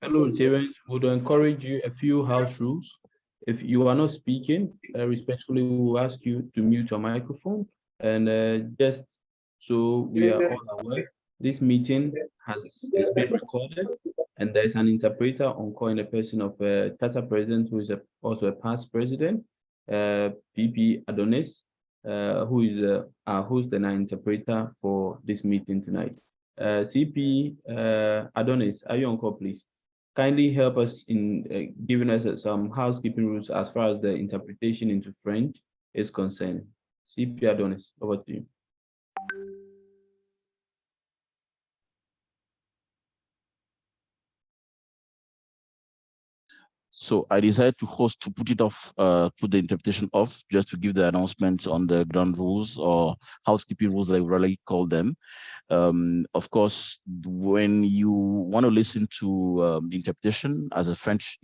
Hello, Rotarians. Would encourage you a few house rules. If you are not speaking, respectfully, we will ask you to mute your microphone. And just so we are all aware, this meeting is being recorded, and there is an interpreter on call in the person of Tata President, who is also a past president, PP Adonis, who is our host and our interpreter for this meeting tonight. CP Adonis, are you on call, please? Kindly help us in giving us some housekeeping rules as far as the interpretation into French is concerned. CP Adonis, over to you. So I decided to put it off, put the interpretation off, just to give the announcements on the ground rules or housekeeping rules, I really call them. Of course, when you want to listen to the interpretation as a French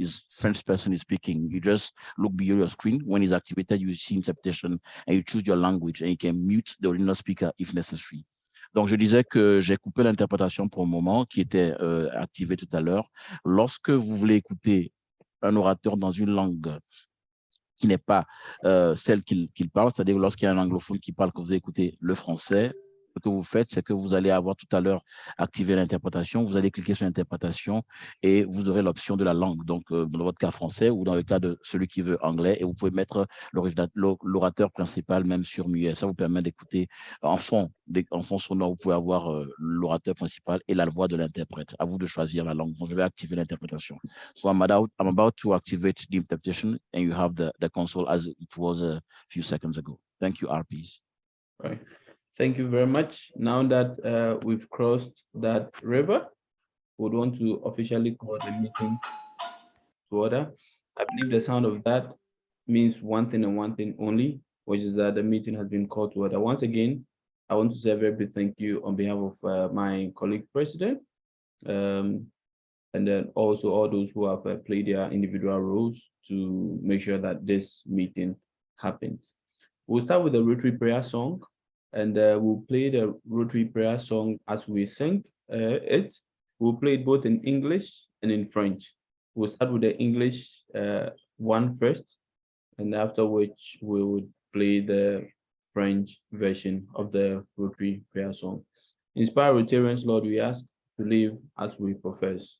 person is speaking, you just look below your screen. When it's activated, you see interpretation and you choose your language and you can mute the original speaker if necessary. Donc, je disais que j'ai coupé l'interprétation pour le moment qui était activée tout à l'heure. Lorsque vous voulez écouter un orateur dans une langue qui n'est pas celle qu'il parle, c'est-à-dire lorsqu'il y a un anglophone qui parle, que vous écoutez le français, ce que vous faites, c'est que vous allez avoir tout à l'heure activé l'interprétation, vous allez cliquer sur l'interprétation et vous aurez l'option de la langue, donc dans votre cas français ou dans le cas de celui qui veut anglais, et vous pouvez mettre l'orateur principal même sur muet. Ça vous permet d'écouter en fond sonore, vous pouvez avoir l'orateur principal et la voix de l'interprète. À vous de choisir la langue. Donc, je vais activer l'interprétation. So I'm about to activate the interpretation and you have the console as it was a few seconds ago. Thank you, RPs. Right. Thank you very much. Now that we've crossed that river, we would want to officially call the meeting to order. I believe the sound of that means one thing and one thing only, which is that the meeting has been called to order. Once again, I want to say a very big thank you on behalf of my colleague President, and then also all those who have played their individual roles to make sure that this meeting happens. We'll start with the Rotary prayer song. And we'll play the Rotary prayer song as we sing it. We'll play it both in English and in French. We'll start with the English one first, and after which we would play the French version of the Rotary prayer song. Inspire Rotarians, Lord, we ask to live as we profess.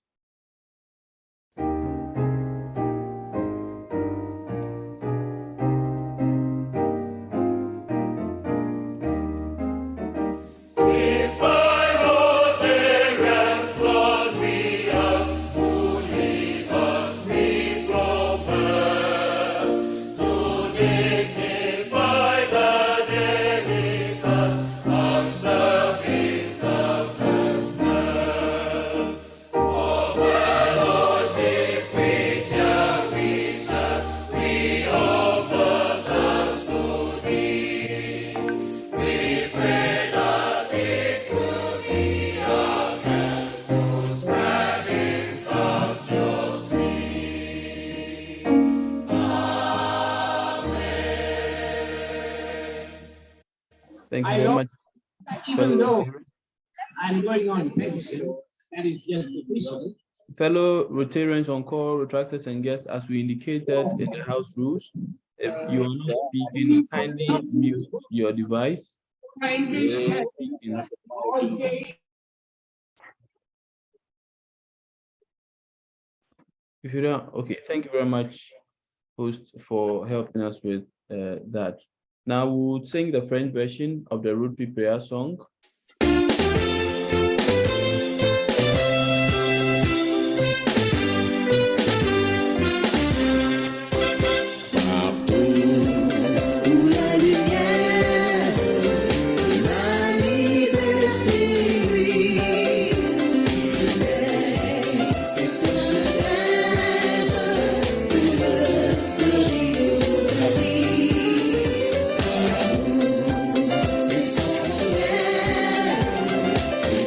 Thank you very much. Even though I'm going on pension, that is just the issue. Fellow Rotarians on call, retractors and guests, as we indicated in the house rules, if you are not speaking, kindly mute your device. If you don't, okay, thank you very much, host, for helping us with that. Now we'll sing the French version of the Rotary prayer song.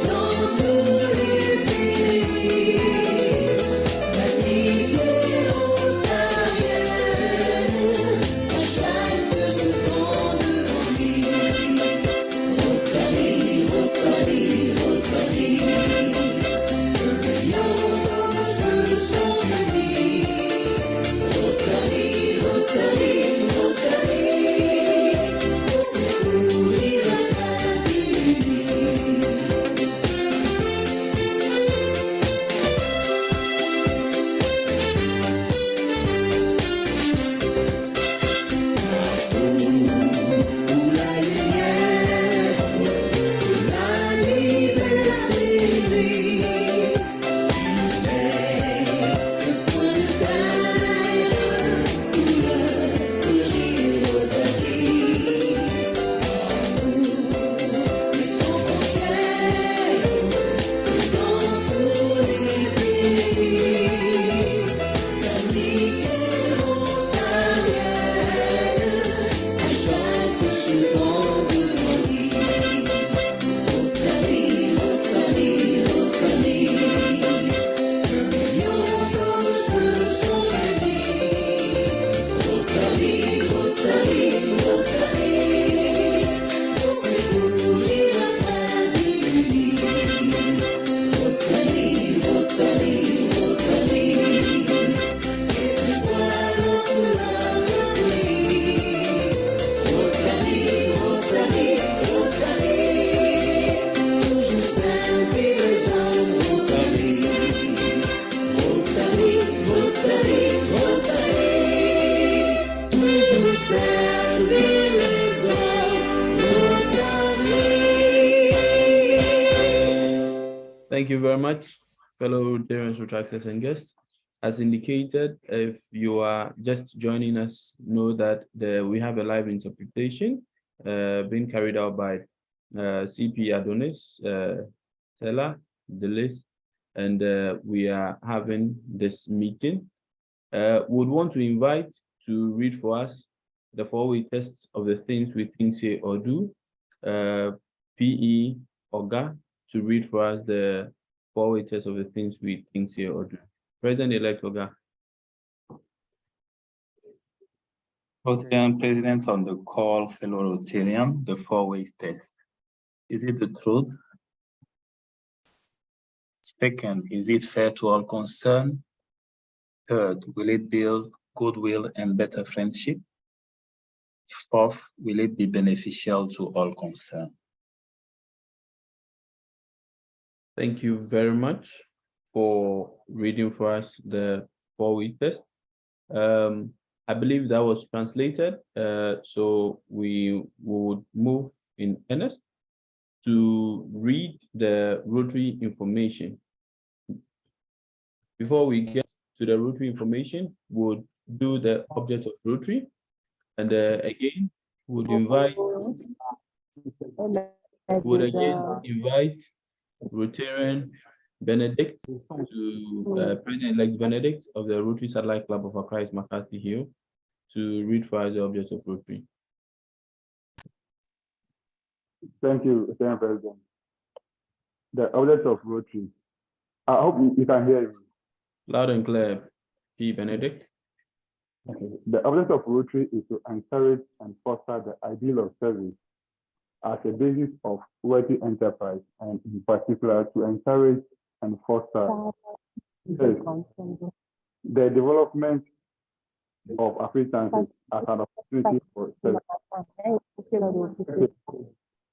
Don't do it. Thank you very much, fellow Rotarians, retractors, and guests. As indicated, if you are just joining us, know that we have a live interpretation being carried out by CP Adonis, Stella, Delis, and we are having this meeting. Would want to invite to read for us the 4-way tests of the things we think, say, or do. PE Oga to read for us the 4-way test of the things we think, say, or do. President-elect Oga. Rotarian President on the call, fellow Rotarian, the 4-way test. Is it the truth? Second, is it fair to all concerned? Third, will it build goodwill and better friendship? Fourth, will it be beneficial to all concerned? Thank you very much for reading for us the 4-way test. I believe that was translated, so we would move in earnest to read the Rotary information. Before we get to the Rotary information, we'll do the object of Rotary, and again, would invite Rotarian Benedict to President-elect Benedict of the Rotary Satellite Club of Accra, McCarthy Hill, to read for us the object of Rotary. Thank you, Mr. President. The object of Rotary. I hope you can hear me. Loud and clear, P. Benedict. Okay. The object of Rotary is to encourage and foster the ideal of service as a basis of worthy enterprise, and in particular to encourage and foster the development of Africans as an opportunity for service.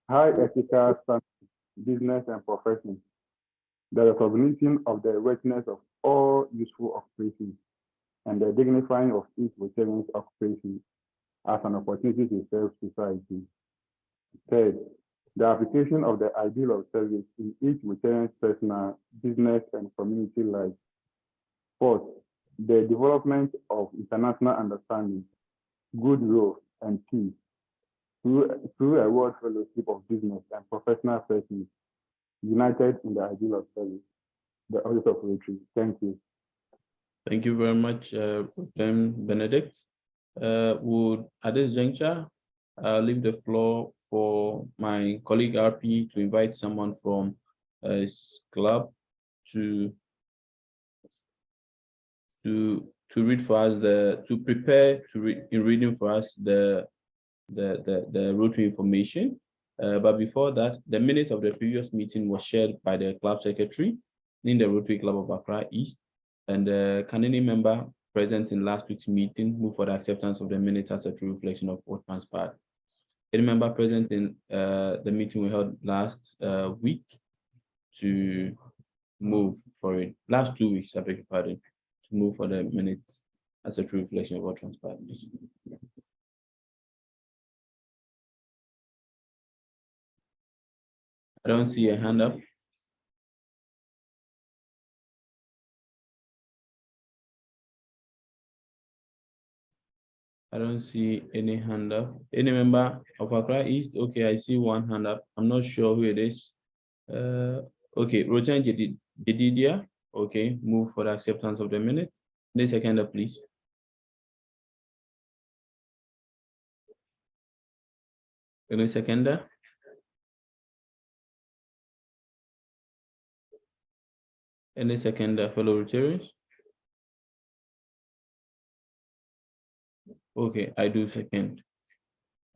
High ethical standards, business and profession, the recognition of the worthiness of all useful occupations, and the dignifying of each Rotarian's occupation as an opportunity to serve society. Third, the application of the ideal of service in each Rotarian's personal, business, and community life. Fourth, the development of international understanding, goodwill, and peace through a world fellowship of business and professional persons united in the ideal of service. The object of Rotary. Thank you. Thank you very much, Benedict. At this juncture, I'll leave the floor for my colleague RP to invite someone from his club to read for us to prepare to read in reading for us the Rotary information. But before that, the minute of the previous meeting was shared by the club secretary in the Rotary Club of Accra East. And can any member present in last week's meeting move for the acceptance of the minutes as a true reflection of what transpired? Any member present in the meeting we held last week to move for it? Last 2 weeks, I beg your pardon, to move for the minutes as a true reflection of what transpired. I don't see a hand up. I don't see any hand up. Any member of Accra East? Okay, I see one hand up. I'm not sure who it is. Okay, Rojan Jedidia. Okay, move for the acceptance of the minute. Any seconder, please. Any seconder? Any seconder, fellow Rotarians? Okay, I do second.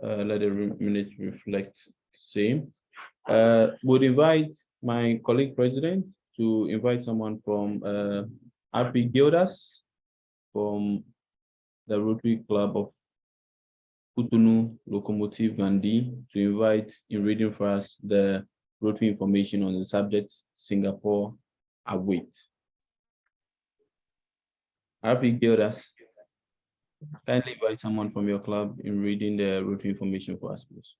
Let the minutes reflect same. Would invite my colleague president to invite someone from RP Gildas from the Rotary Club of Cotonou Locomotive Ganhi to invite in reading for us the Rotary information on the subject Singapore await. RP Gildas, kindly invite someone from your club in reading the Rotary information for us, please.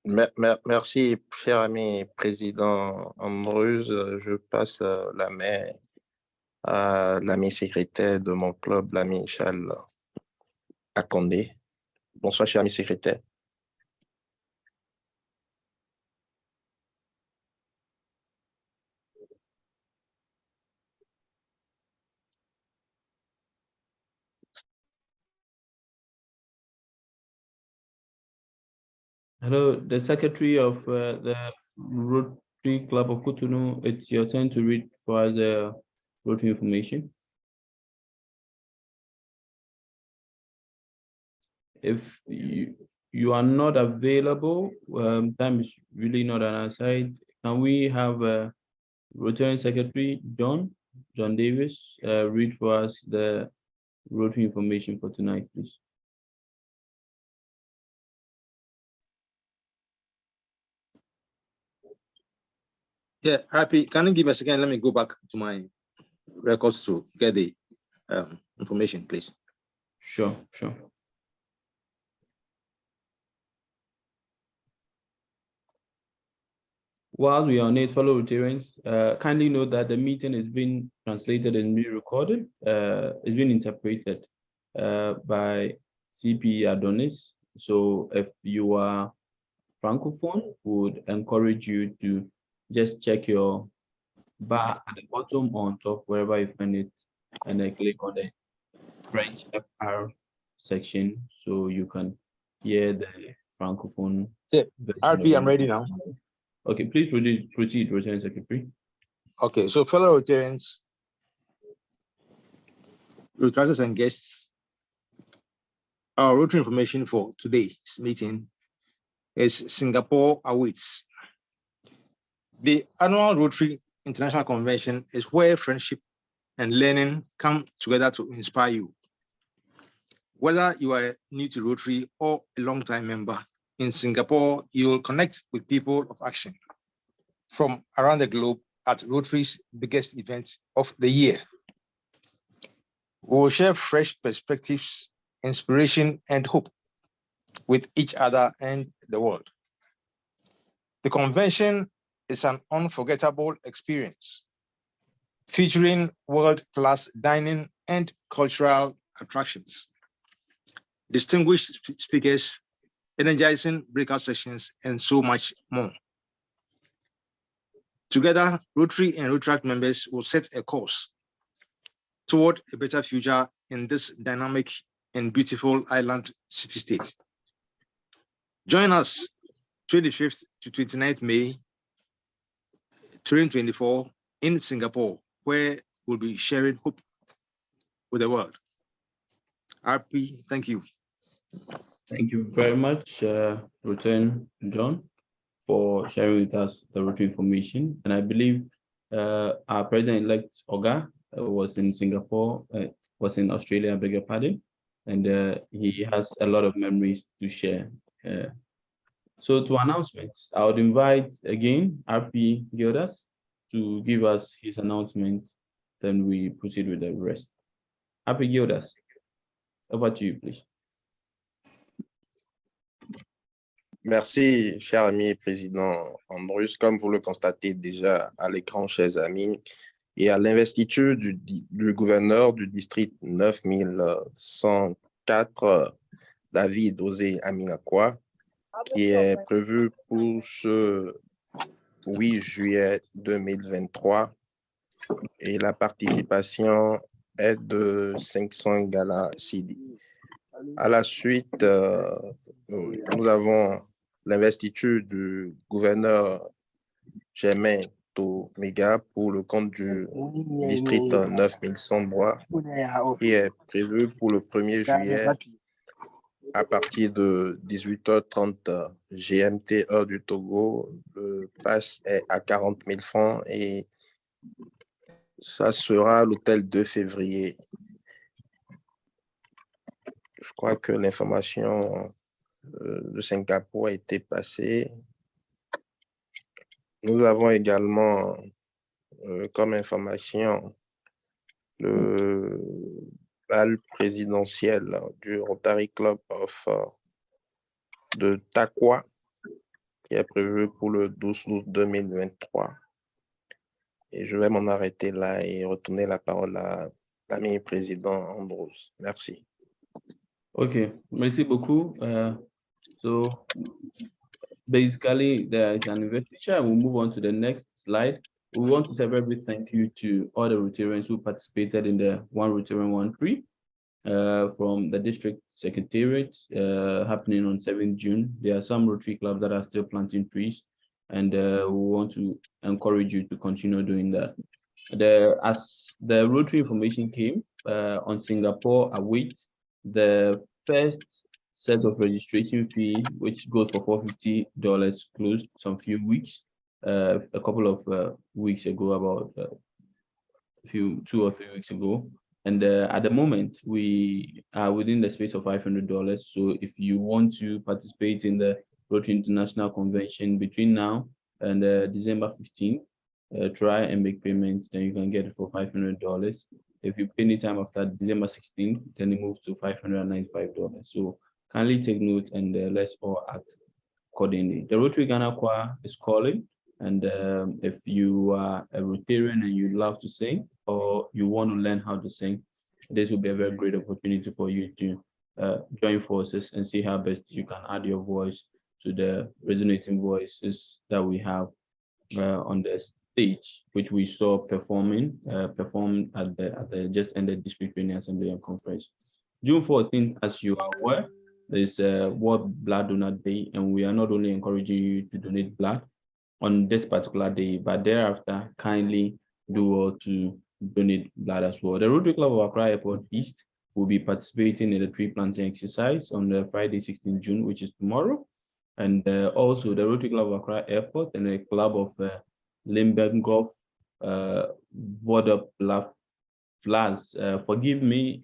Merci, cher ami président Ambrose. Je passe la main à l'ami secrétaire de mon club, l'ami Charles Akondé. Bonsoir, cher ami secrétaire. Hello, the secretary of the Rotary Club of Cotonou. It's your turn to read for the Rotary information. If you are not available, time is really not on our side. Can we have Rotary Secretary John Davis read for us the Rotary information for tonight, please? Yeah, happy. Can you give us a second? Let me go back to my records to get the information, please. Sure. While we are on it, fellow Rotarians, kindly note that the meeting is being translated and being recorded. It's been interpreted by CP Adonis. So if you are Francophone, would encourage you to just check your bar at the bottom or on top, wherever you find it, and then click on the French FR section so you can hear the Francophone. RP, I'm ready now. Okay, please proceed, Rotarian Secretary. Okay, so fellow Rotarians, Rotarers and guests, our Rotary information for today's meeting is Singapore awaits. The annual Rotary International Convention is where friendship and learning come together to inspire you. Whether you are new to Rotary or a long-time member, in Singapore, you will connect with people of action from around the globe at Rotary's biggest event of the year. We will share fresh perspectives, inspiration, and hope with each other and the world. The convention is an unforgettable experience, featuring world-class dining and cultural attractions, distinguished speakers, energizing breakout sessions, and so much more. Together, Rotary and Rotaract members will set a course toward a better future in this dynamic and beautiful island city-state. Join us 25th to 29th May 2024 in Singapore, where we'll be sharing hope with the world. RP, thank you. Thank you very much, Rotarian John, for sharing with us the Rotary information. And I believe our President-elect Oga was in Singapore, was in Australia, I beg your pardon, and he has a lot of memories to share. So to announcements, I would invite again RP Gildas to give us his announcement, then we proceed with the rest. RP Gildas, over to you, please. Merci, cher ami président Ambrose. Comme vous le constatez déjà à l'écran, chers amis, et à l'investiture du gouverneur du district 9104, David Osé Aminakwa, qui est prévu pour ce 8 juillet 2023, et la participation est de 500 galas CD. À la suite, nous avons l'investiture du gouverneur Germain Toméga pour le compte du district 9100 Bois, qui est prévu pour le 1er juillet à partir de 18h30 GMT, heure du Togo. Le pass est à 40 000 francs et ça sera à l'hôtel 2 février. Je crois que l'information de Singapour a été passée. Nous avons également comme information le bal présidentiel du Rotary Club de Takwa qui est prévu pour le 12 août 2023. Et je vais m'en arrêter là et retourner la parole à l'ami président Ambrose. Merci. Okay, merci beaucoup. So basically, there is an investiture. We'll move on to the next slide. We want to say a very big thank you to all the Rotarians who participated in the One Rotarian 1-3 from the district secretariat happening on 7th June. There are some Rotary clubs that are still planting trees, and we want to encourage you to continue doing that. As the Rotary information came on Singapore awaits the first set of registration fee, which goes for $450, closed some few weeks, a couple of weeks ago, about 2 or 3 weeks ago. And at the moment, we are within the space of $500. So if you want to participate in the Rotary International Convention between now and December 15th, try and make payments, then you can get it for $500. If you pay any time after December 16th, then it moves to $595. So kindly take note, and let's all act accordingly. The Rotary Ghana Choir is calling, and if you are a Rotarian and you love to sing, or you want to learn how to sing, this will be a very great opportunity for you to join forces and see how best you can add your voice to the resonating voices that we have on the stage, which we saw performed at the just ended district Union Assembly and Conference. June 14th, as you are aware, is World Blood Donor Day, and we are not only encouraging you to donate blood on this particular day, but thereafter kindly do all to donate blood as well. The Rotary Club of Accra Airport East will be participating in the tree planting exercise on the Friday, 16 June, which is tomorrow. And also the Rotary Club of Accra Airport and the Club of Limburg Voda Flas. Forgive me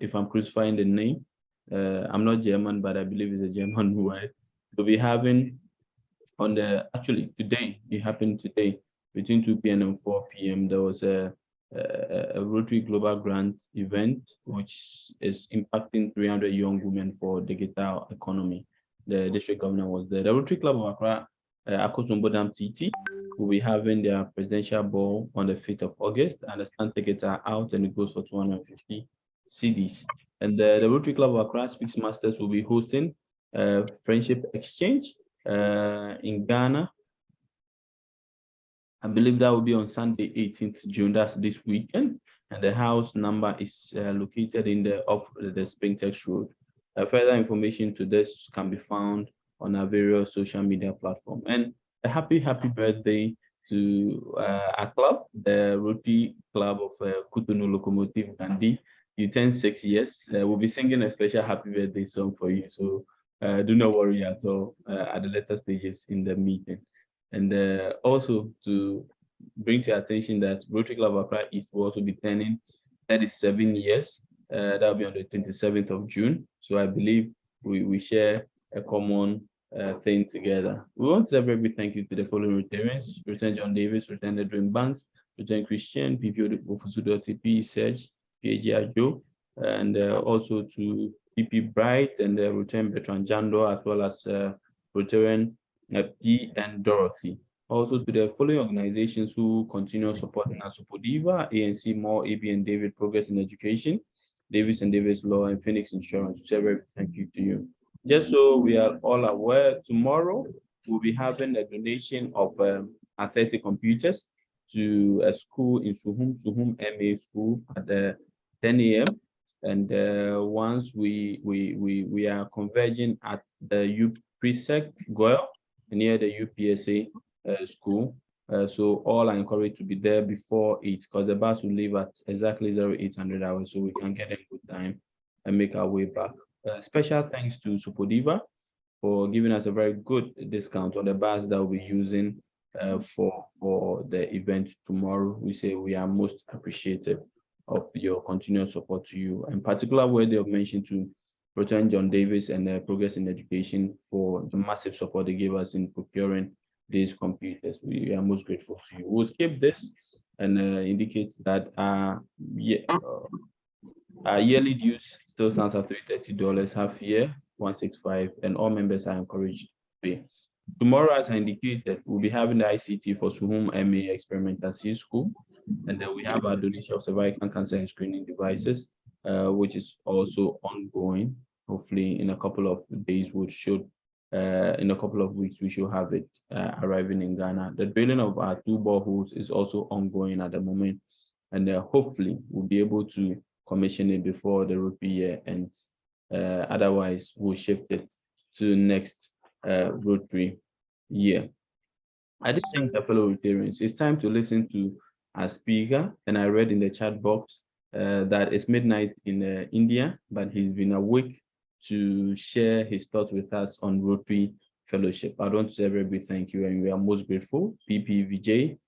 if I'm crucifying the name. I'm not German, but I believe it's a German word. We'll be having on the, actually today, it happened today, between 2 p.m. and 4 p.m. there was a Rotary Global Grant event, which is impacting 300 young women for digital economy. The district governor was there. The Rotary Club of Accra, Akosombo TT, will be having their presidential ball on the 5th of August, and the stand tickets are out, and it goes for 250 CDs. And the Rotary Club of Accra Speaks Masters will be hosting Friendship Exchange in Ghana. I believe that will be on Sunday, 18th June. That's this weekend. And the house number is located in the off the Spintex Road. Further information to this can be found on our various social media platforms. And a happy birthday to our club, the Rotary Club of Cotonou Locomotive Ganhi. You turn 6 years. We'll be singing a special happy birthday song for you. So do not worry at all at the later stages in the meeting. And also to bring to your attention that Rotary Club of Accra East will also be turning 37 years. That'll be on the 27th of June. So I believe we share a common thing together. We want to say a very big thank you to the following Rotarians: Return John Davis, Return the Dream Banks, Return Christian, PPO Ofusudo TP, Serge, PAG Joe, and also to PP Bright and Return Bertrand Jando, as well as Rotarian P and Dorothy. Also to the following organizations who continue supporting us: Supodiva, ANC More, AB and David Progress in Education, Davis and Davis Law, and Phoenix Insurance. So very thank you to you. Just so we are all aware, tomorrow we'll be having a donation of 30 computers to a school in Suhum MA School at 10 a.m. And once we are converging at the UPSEC Goyle near the UPSA school. So all are encouraged to be there before 8, because the bus will leave at exactly 0800 hours, so we can get a good time and make our way back. Special thanks to Supodiva for giving us a very good discount on the bus that we'll be using for the event tomorrow. We say we are most appreciative of your continued support to you, and particular worthy of mention to Return John Davis and Progress in Education for the massive support they gave us in procuring these computers. We are most grateful to you. We'll skip this and indicate that our yearly dues still stands at $330, half year $165, and all members are encouraged to pay. tomorrow, as I indicated, we'll be having the ICT for Suhum MA Experimental C School. And then we have our donation of cervical cancer and screening devices, which is also ongoing. Hopefully in a couple of days, in a couple of weeks, we should have it arriving in Ghana. The drilling of our 2 boreholes is also ongoing at the moment. And hopefully we'll be able to commission it before the rupee year ends. Otherwise, we'll shift it to next Rotary year. I just think the fellow Rotarians, it's time to listen to our speaker. And I read in the chat box that it's midnight in India, but he's been awake to share his thoughts with us on Rotary Fellowship. I want to say a very big thank you, and we are most grateful. PP Vijay,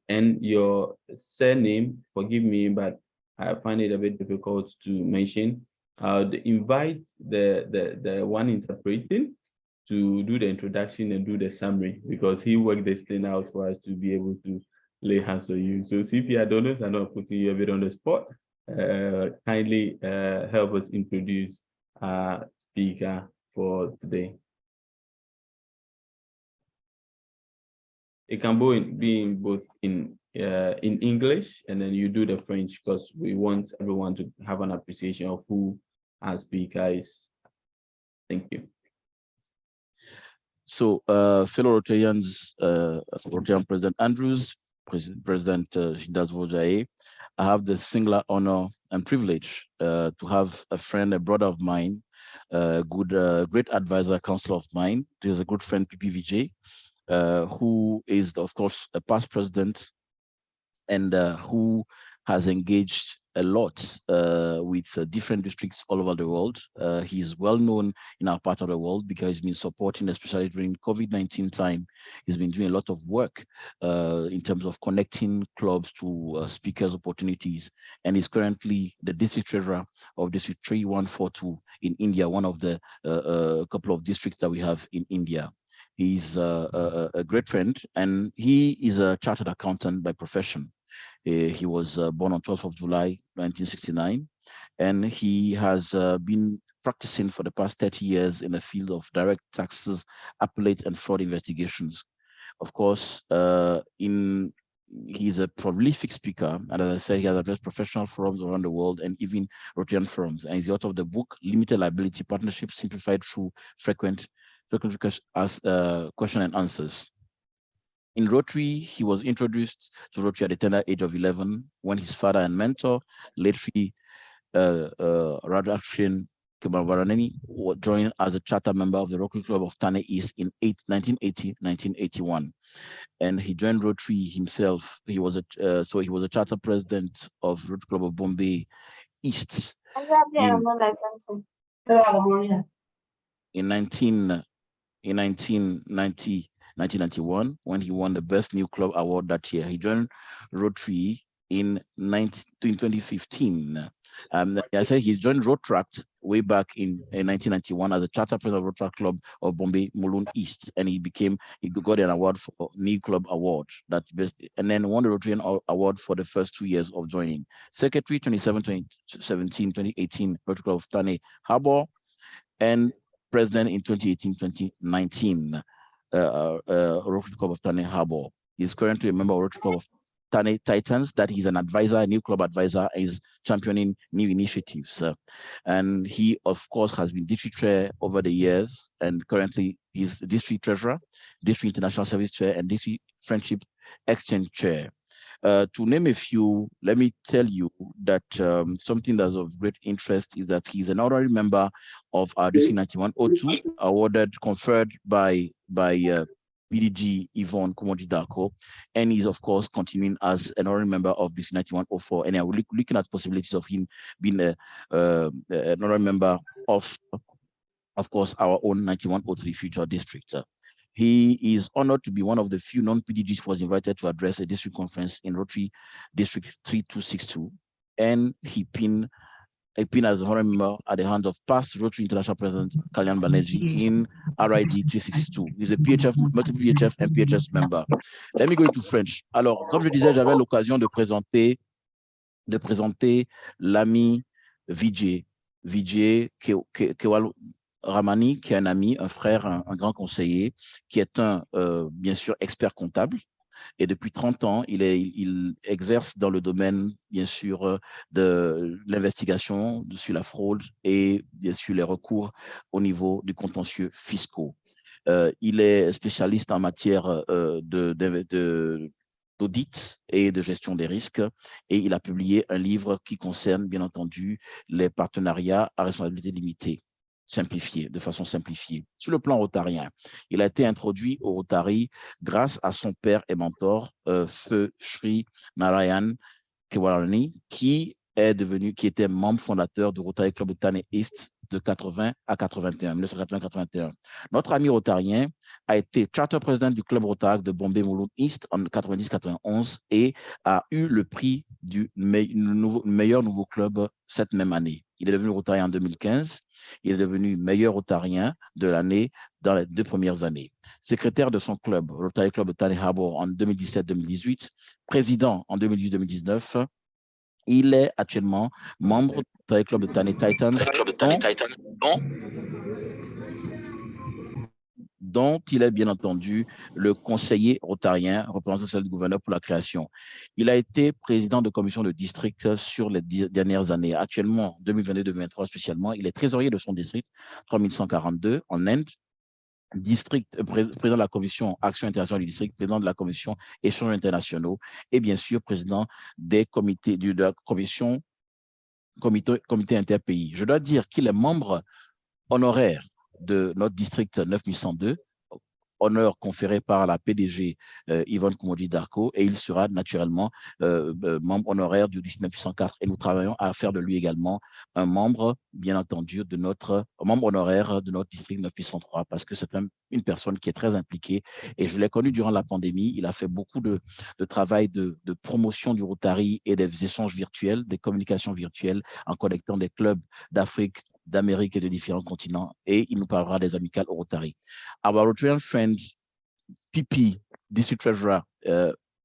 and your surname, forgive me, but I find it a bit difficult to mention. Invite the one interpreting to do the introduction and do the summary, because he worked this thing out for us to be able to lay hands on you. So CP Adonis, I'm not putting you a bit on the spot. Kindly help us introduce our speaker for today. It can be both in English, and then you do the French, because we want everyone to have an appreciation of who our speaker is. Thank you. So, fellow Rotarians, Rotarian President Andrews, President Vijay, I have the singular honor and privilege to have a friend, a brother of mine, great advisor, counselor of mine. There's a good friend, PP Vijay, who is, of course, a past president, and who has engaged a lot with different districts all over the world. He's well known in our part of the world because he's been supporting, especially during COVID-19 time. He's been doing a lot of work in terms of connecting clubs to speakers' opportunities, and he's currently the district treasurer of District 3142 in India, one of the couple of districts that we have in India. He's a great friend, and he is a chartered accountant by profession. He was born on 12th of July, 1969, and he has been practicing for the past 30 years in the field of direct taxes, appellate, and fraud investigations. Of course, he's a prolific speaker, and as I said, he has addressed professional forums around the world and even Rotarian forums, and he's the author of the book Limited Liability Partnership Simplified Through Frequent Question and Answers. In Rotary, he was introduced to Rotary at the tender age of 11 when his father and mentor, late KEWALRAMANI, joined as a charter member of the Rotary Club of Thane East in 1980-1981. And he joined Rotary himself. He was a charter president of Rotary Club of Bombay East in 1991, when he won the Best New Club Award that year. He joined Rotary in 2015. I said he joined Rotract way back in 1991 as a charter president of Rotract Club of Bombay Mulund East, and he got an award for New Club Award, that best, and then won the Rotarian Award for the first 2 years of joining. Secretary 2017, 2018, Rotary Club of Thane Harbour, and president in 2018-2019. Rotary Club of Thane Harbour. He's currently a member of Rotary Club of Thane Titans, that he's an advisor, a new club advisor, is championing new initiatives. And he, of course, has been district chair over the years, and currently he's the district treasurer, district international service chair, and district friendship exchange chair. To name a few, let me tell you that something that's of great interest is that he's an honorary member of our DC 9102, conferred by PDG Yvonne Komodi-Darko, and he's of course continuing as an honorary member of DC 9104. And we're looking at possibilities of him being an honorary member of course, our own 9103 future district. He is honored to be one of the few non-PDGs who was invited to address a district conference in Rotary District 3262, and he pinned as a honorary member at the hands of past Rotary International President Kalyan Banerjee in RID3142. He's a PHF, multiple PHF and PHS member. Let me go into French. Alors, comme je disais, j'avais l'occasion de présenter l'ami Vijay Ramani, qui est un ami, un frère, un grand conseiller, qui est bien sûr, expert comptable. Et depuis 30 ans, il exerce dans le domaine, bien sûr, de l'investigation sur la fraude et bien sûr les recours au niveau du contentieux fiscaux. Il est spécialiste en matière d'audit et de gestion des risques, et il a publié un livre qui concerne, bien entendu, les partenariats à responsabilité limitée, simplifié, de façon simplifiée. Sur le plan rotarien, il a été introduit au Rotary grâce à son père et mentor, Feu Sri Narayan KEWALRAMANI, qui était membre fondateur du Rotary Club de Thème East de 80 à 81, 1980-81. Notre ami rotarien a été charter président du club Rotary de Bombay Mouloud East en 90-91 et a eu le prix du meilleur nouveau club cette même année. Il est devenu rotarien en 2015. Il est devenu meilleur rotarien de l'année dans les 2 premières années. Secrétaire de son club, Rotary Club de Thane Harbour en 2017-2018, président en 2018-2019. Il est actuellement membre du Rotary Club de Thane Titans, dont il est bien entendu le conseiller rotarien, représentant celle du gouverneur pour la création. Il a été président de commission de district sur les dernières années. Actuellement, 2022-2023 spécialement, il est trésorier de son district 3142 en Inde, président de la commission Action internationale du district, président de la commission Échanges internationaux et bien sûr président des comités de la commission comité interpays. Je dois dire qu'il est membre honoraire de notre district 9102, honneur conféré par la PDG Yvonne Koumodi-Darko, et il sera naturellement membre honoraire du district 904. Et nous travaillons à faire de lui également un membre, bien entendu, de notre membre honoraire de notre district 903, parce que c'est une personne qui est très impliquée. Et je l'ai connu durant la pandémie. Il a fait beaucoup de travail de promotion du Rotary et des échanges virtuels, des communications virtuelles en connectant des clubs d'Afrique, d'Amérique et de différents continents, et il nous parlera des amicales au Rotary. Our Rotarian friends, PP, District Treasurer,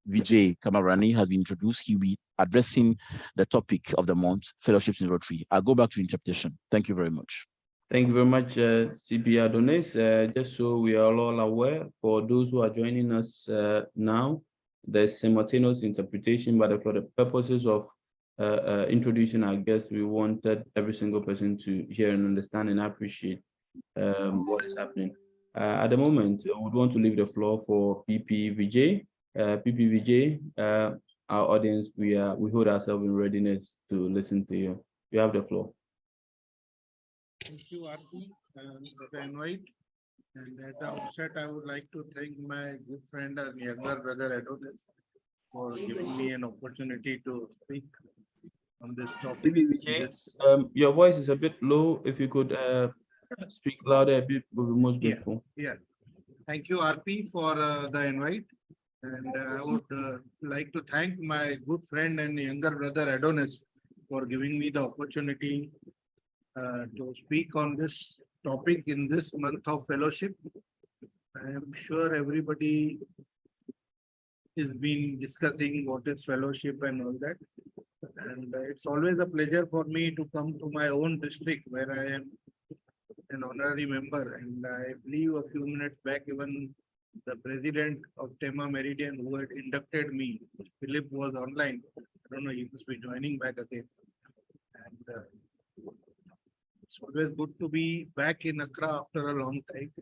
Vijay Kamarani has been introduced. He will be addressing the topic of the month, fellowships in Rotary. I'll go back to interpretation. Thank you very much. Thank you very much, CP Adonis. Just so we are all aware, for those who are joining us now, there's simultaneous interpretation, but for the purposes of introducing our guest, we wanted every single person to hear and understand and appreciate what is happening. At the moment, I would want to leave the floor for PP Vijay. PP Vijay, our audience, we hold ourselves in readiness to listen to you. You have the floor. Thank you, Arti, for the invite. And at the outset, I would like to thank my good friend and younger brother Adonis for giving me an opportunity to speak on this topic. Vijay, your voice is a bit low. If you could speak louder a bit, would be most grateful. Yeah. Thank you, RP, for the invite. And I would like to thank my good friend and younger brother Adonis for giving me the opportunity to speak on this topic in this month of fellowship. I am sure everybody has been discussing what is fellowship and all that. And it's always a pleasure for me to come to my own district where I am an honorary member. And I believe a few minutes back, even the president of Thème Meridian, who had inducted me, Philip, was online. I don't know, he must be joining back again. And it's always good to be back in Accra after a long time.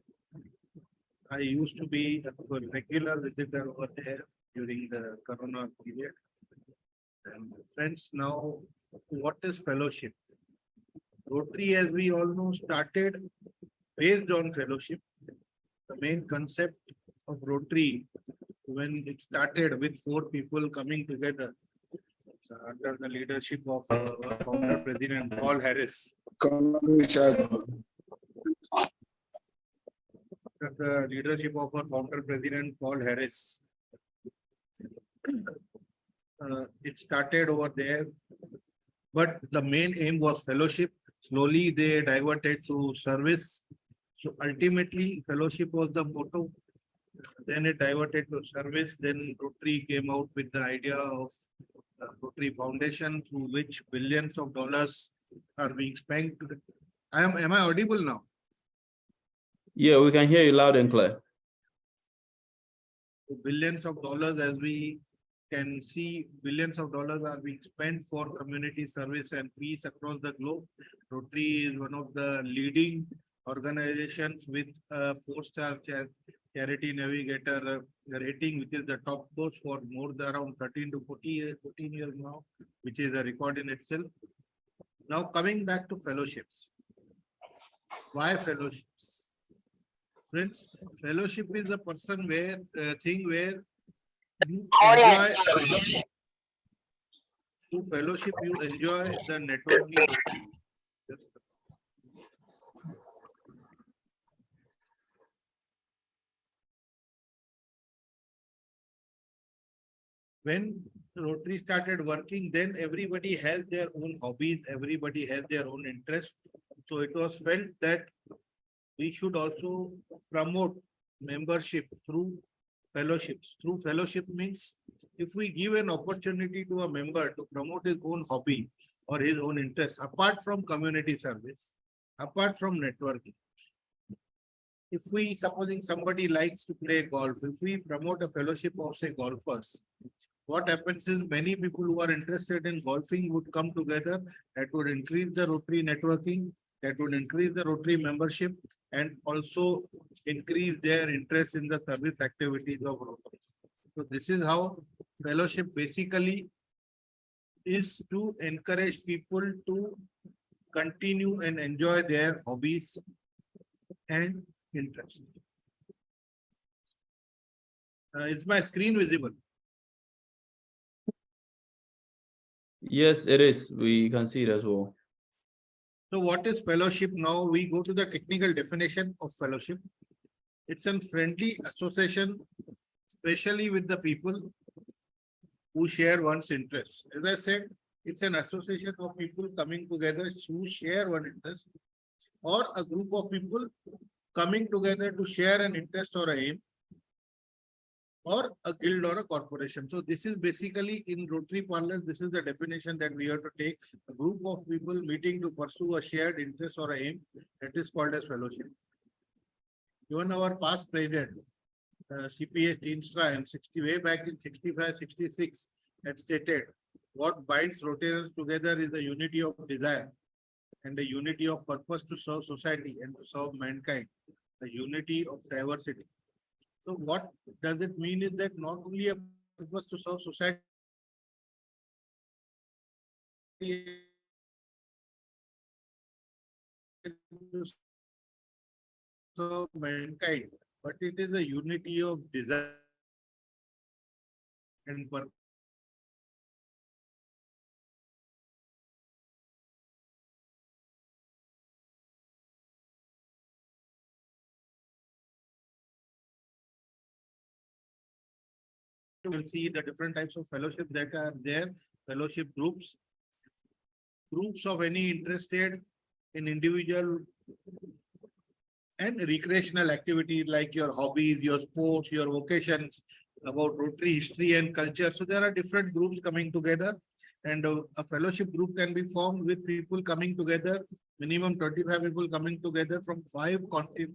I used to be a regular visitor over there during the Corona period. And friends, now what is fellowship? Rotary, as we all know, started based on fellowship. The main concept of Rotary, when it started with 4 people coming together under the leadership of our founder President Paul Harris. The leadership of our founder President Paul Harris. It started over there, but the main aim was fellowship. Slowly they diverted to service. So ultimately fellowship was the motto. Then it diverted to service. Then Rotary came out with the idea of Rotary Foundation, through which billions of dollars are being spent. Am I audible now? Yeah, we can hear you loud and clear. Billions of dollars, as we can see, billions of dollars are being spent for community service and peace across the globe. Rotary is one of the leading organizations with a 4-star charity navigator rating, which is the top post for more than around 13 to 14 years now, which is a record in itself. Now coming back to fellowships. Why fellowships? Friends, fellowship is a person where thing where you enjoy through fellowship, you enjoy the networking. When Rotary started working, then everybody has their own hobbies, everybody has their own interests. So it was felt that we should also promote membership through fellowships. Through fellowship means if we give an opportunity to a member to promote his own hobby or his own interest, apart from community service, apart from networking. If we, supposing somebody likes to play golf, if we promote a fellowship of say golfers, what happens is many people who are interested in golfing would come together. That would increase the Rotary networking, that would increase the Rotary membership, and also increase their interest in the service activities of Rotary. So this is how fellowship basically is to encourage people to continue and enjoy their hobbies and interests. Is my screen visible? Yes, it is. We can see it as well. So what is fellowship? Now we go to the technical definition of fellowship. It's a friendly association, especially with the people who share one's interests. As I said, it's an association of people coming together who share one interest, or a group of people coming together to share an interest or an aim, or a guild or a corporation. So this is basically in Rotary parlance, this is the definition that we have to take. A group of people meeting to pursue a shared interest or aim, that is called as fellowship. Even our past president, CPA Teenstra, and way back in 65, 66, had stated, what binds Rotarians together is the unity of desire and the unity of purpose to serve society and to serve mankind, the unity of diversity. So what does it mean is that not only a purpose to serve society to serve mankind, but it is a unity of desire and purpose. You will see the different types of fellowship that are there, fellowship groups of any interested in individual and recreational activities like your hobbies, your sports, your vocations, about Rotary history and culture. So there are different groups coming together, and a fellowship group can be formed with people coming together, minimum 25 people coming together from 5 countries.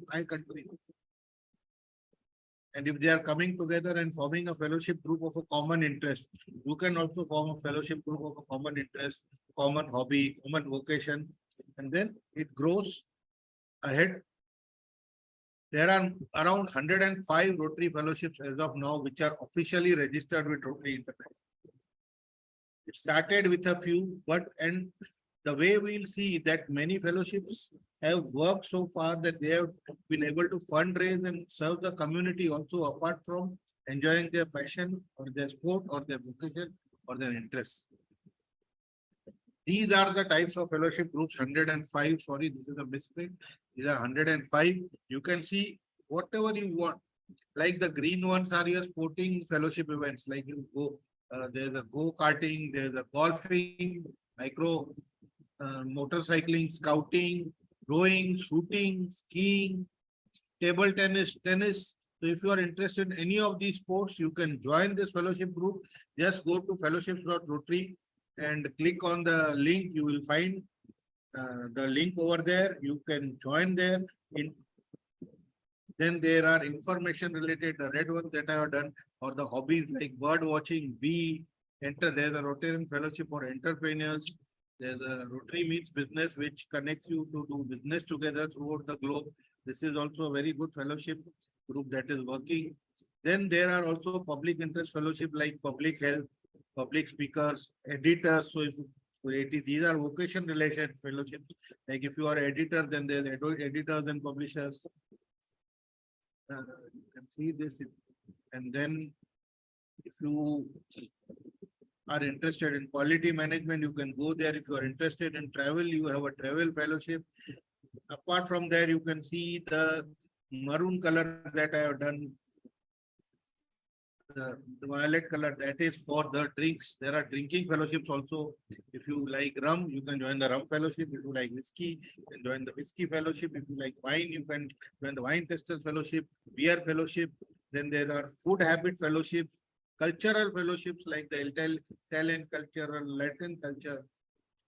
And if they are coming together and forming a fellowship group of a common interest, you can also form a fellowship group of a common interest, common hobby, common vocation, and then it grows ahead. There are around 105 Rotary fellowships as of now, which are officially registered with Rotary International. It started with a few, and the way we'll see that many fellowships have worked so far that they have been able to fundraise and serve the community also, apart from enjoying their passion or their sport or their vocation or their interests. These are the types of fellowship groups, 105. Sorry, this is a misprint. These are 105. You can see whatever you want. Like the green ones are your sporting fellowship events. Like you go, there's a go-karting, there's a golfing, micro motorcycling, scouting, rowing, shooting, skiing, table tennis. So if you are interested in any of these sports, you can join this fellowship group. Just go to fellowships.rotary and click on the link. You will find the link over there. You can join there. Then there are information related, the red one that I have done, or the hobbies like bird watching, bee, there's a Rotarian fellowship for entrepreneurs. There's a Rotary Meets Business, which connects you to do business together throughout the globe. This is also a very good fellowship group that is working. Then there are also public interest fellowship like public health, public speakers, editors. So if these are vocation related fellowships, like if you are editor, then there's editors and publishers. You can see this. And then if you are interested in quality management, you can go there. If you are interested in travel, you have a travel fellowship. Apart from there, you can see the maroon color that I have done. The violet color, that is for the drinks. There are drinking fellowships also. If you like rum, you can join the rum fellowship. If you like whiskey, you can join the whiskey fellowship. If you like wine, you can join the wine testers fellowship, beer fellowship. Then there are food habit fellowships, cultural fellowships like the Italian culture and Latin culture.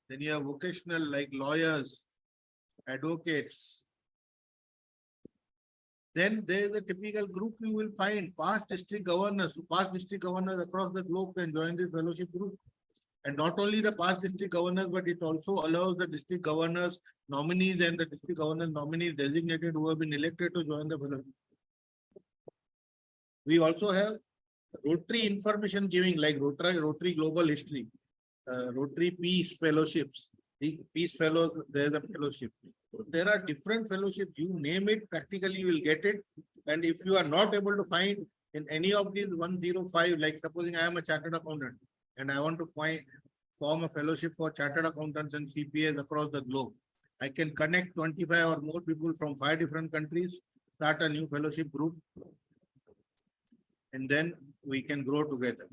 Then you have vocational like lawyers, advocates. Then there is a typical group you will find, past district governors. So past district governors across the globe can join this fellowship group. And not only the past district governors, but it also allows the district governors nominees and the district governors nominees designated who have been elected to join the fellowship. We also have Rotary information giving like Rotary Global History, Rotary Peace Fellowships. The Peace Fellows, there is a fellowship. So there are different fellowships. You name it, practically you will get it. And if you are not able to find in any of these 105, like supposing I am a chartered accountant and I want to form a fellowship for chartered accountants and CPAs across the globe, I can connect 25 or more people from 5 different countries, start a new fellowship group, and then we can grow together.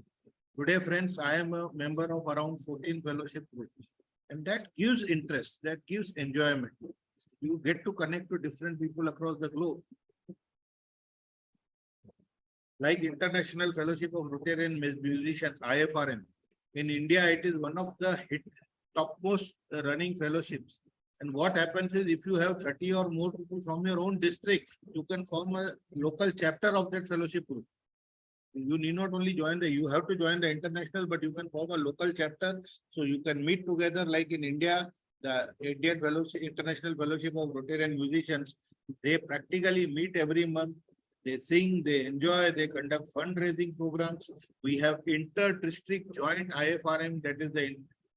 Today, friends, I am a member of around 14 fellowship groups, and that gives interest, that gives enjoyment. You get to connect to different people across the globe. Like International Fellowship of Rotarian Musicians, IFRM. In India, it is one of the topmost running fellowships. And what happens is if you have 30 or more people from your own district, you can form a local chapter of that fellowship group. You need not only join you have to join the international, but you can form a local chapter. So you can meet together like in India, the Indian Fellowship, International Fellowship of Rotarian Musicians, they practically meet every month. They sing, they enjoy, they conduct fundraising programs. We have inter-district joint IFRM, that is the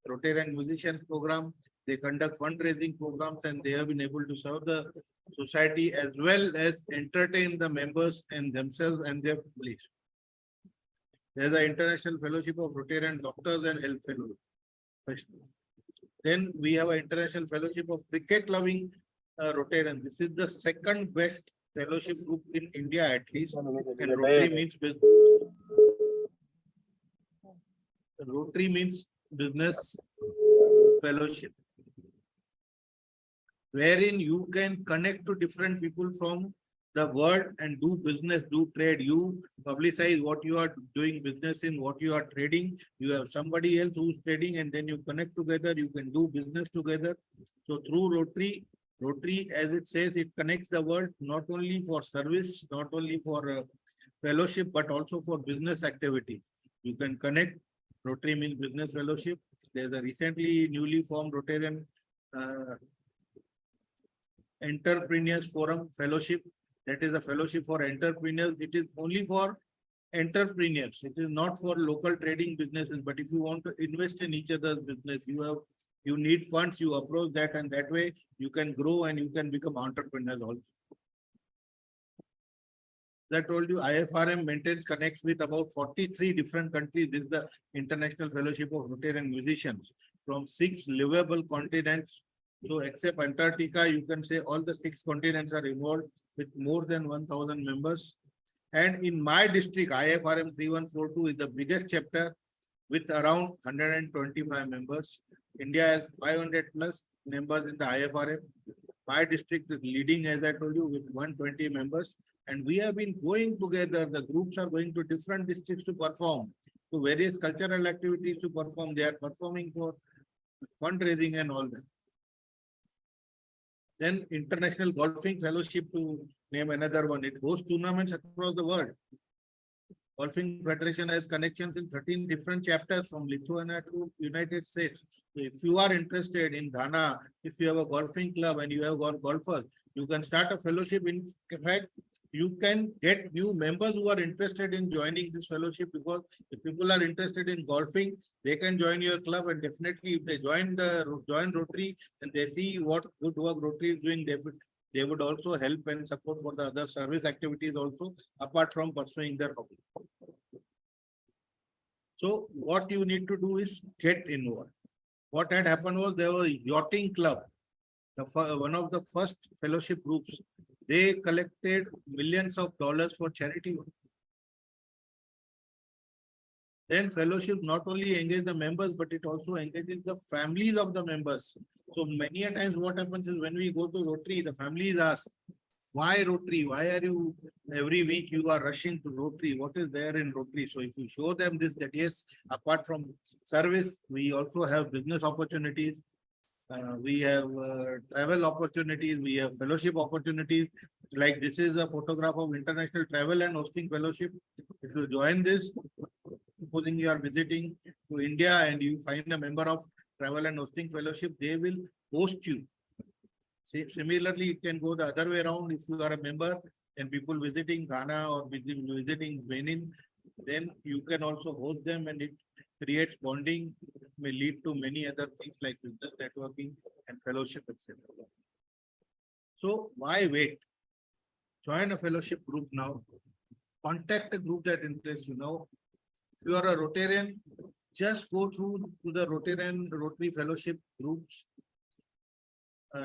Rotarian Musicians program. They conduct fundraising programs and they have been able to serve the society as well as entertain the members and themselves and their families. There's an International Fellowship of Rotarian Doctors and Health Fellows. Then we have an International Fellowship of Cricket Loving Rotarian. This is the second best fellowship group in India, at least. And Rotary means business fellowship, wherein you can connect to different people from the world and do business, do trade. You publicize what you are doing business in, what you are trading. You have somebody else who's trading, and then you connect together. You can do business together. So through Rotary, as it says, it connects the world not only for service, not only for fellowship, but also for business activities. You can connect. Rotary means business fellowship. There's a recently newly formed Rotarian Entrepreneurs Forum Fellowship. That is a fellowship for entrepreneurs. It is only for entrepreneurs. It is not for local trading businesses. But if you want to invest in each other's business, you need funds, you approach that, and that way you can grow and you can become entrepreneurs also. As I told you, IFRM maintains connects with about 43 different countries. This is the International Fellowship of Rotarian Musicians from 6 livable continents. So except Antarctica, you can say all the 6 continents are involved with more than 1,000 members. And in my district, IFRM 3142 is the biggest chapter with around 125 members. India has 500 plus members in the IFRM. My district is leading, as I told you, with 120 members. And we have been going together. The groups are going to different districts to perform, to various cultural activities to perform. They are performing for fundraising and all that. Then International Golfing Fellowship, to name another one. It hosts tournaments across the world. Golfing Federation has connections in 13 different chapters from Lithuania to United States. If you are interested in Ghana, if you have a golfing club and you have got golfers, you can start a fellowship. In fact, you can get new members who are interested in joining this fellowship, because if people are interested in golfing, they can join your club, and definitely if they join Rotary and they see what good work Rotary is doing, they would also help and support for the other service activities also, apart from pursuing their hobby. So what you need to do is get involved. What had happened was there was a yachting club, one of the first fellowship groups. They collected millions of dollars for charity work. Then fellowship not only engages the members, but it also engages the families of the members. So many a times what happens is when we go to Rotary, the families ask, why Rotary? Why are you every week you are rushing to Rotary? What is there in Rotary? So if you show them this, that yes, apart from service, we also have business opportunities. We have travel opportunities, we have fellowship opportunities. Like this is a photograph of International Travel and Hosting Fellowship. If you join this, supposing you are visiting to India and you find a member of Travel and Hosting Fellowship, they will host you. Similarly, it can go the other way around. If you are a member and people visiting Ghana or visiting Benin, then you can also host them, and it creates bonding, may lead to many other things like business networking and fellowship, etc. So why wait? Join a fellowship group now. Contact a group that interests you now. If you are a Rotarian, just go through to the Rotary Fellowship groups.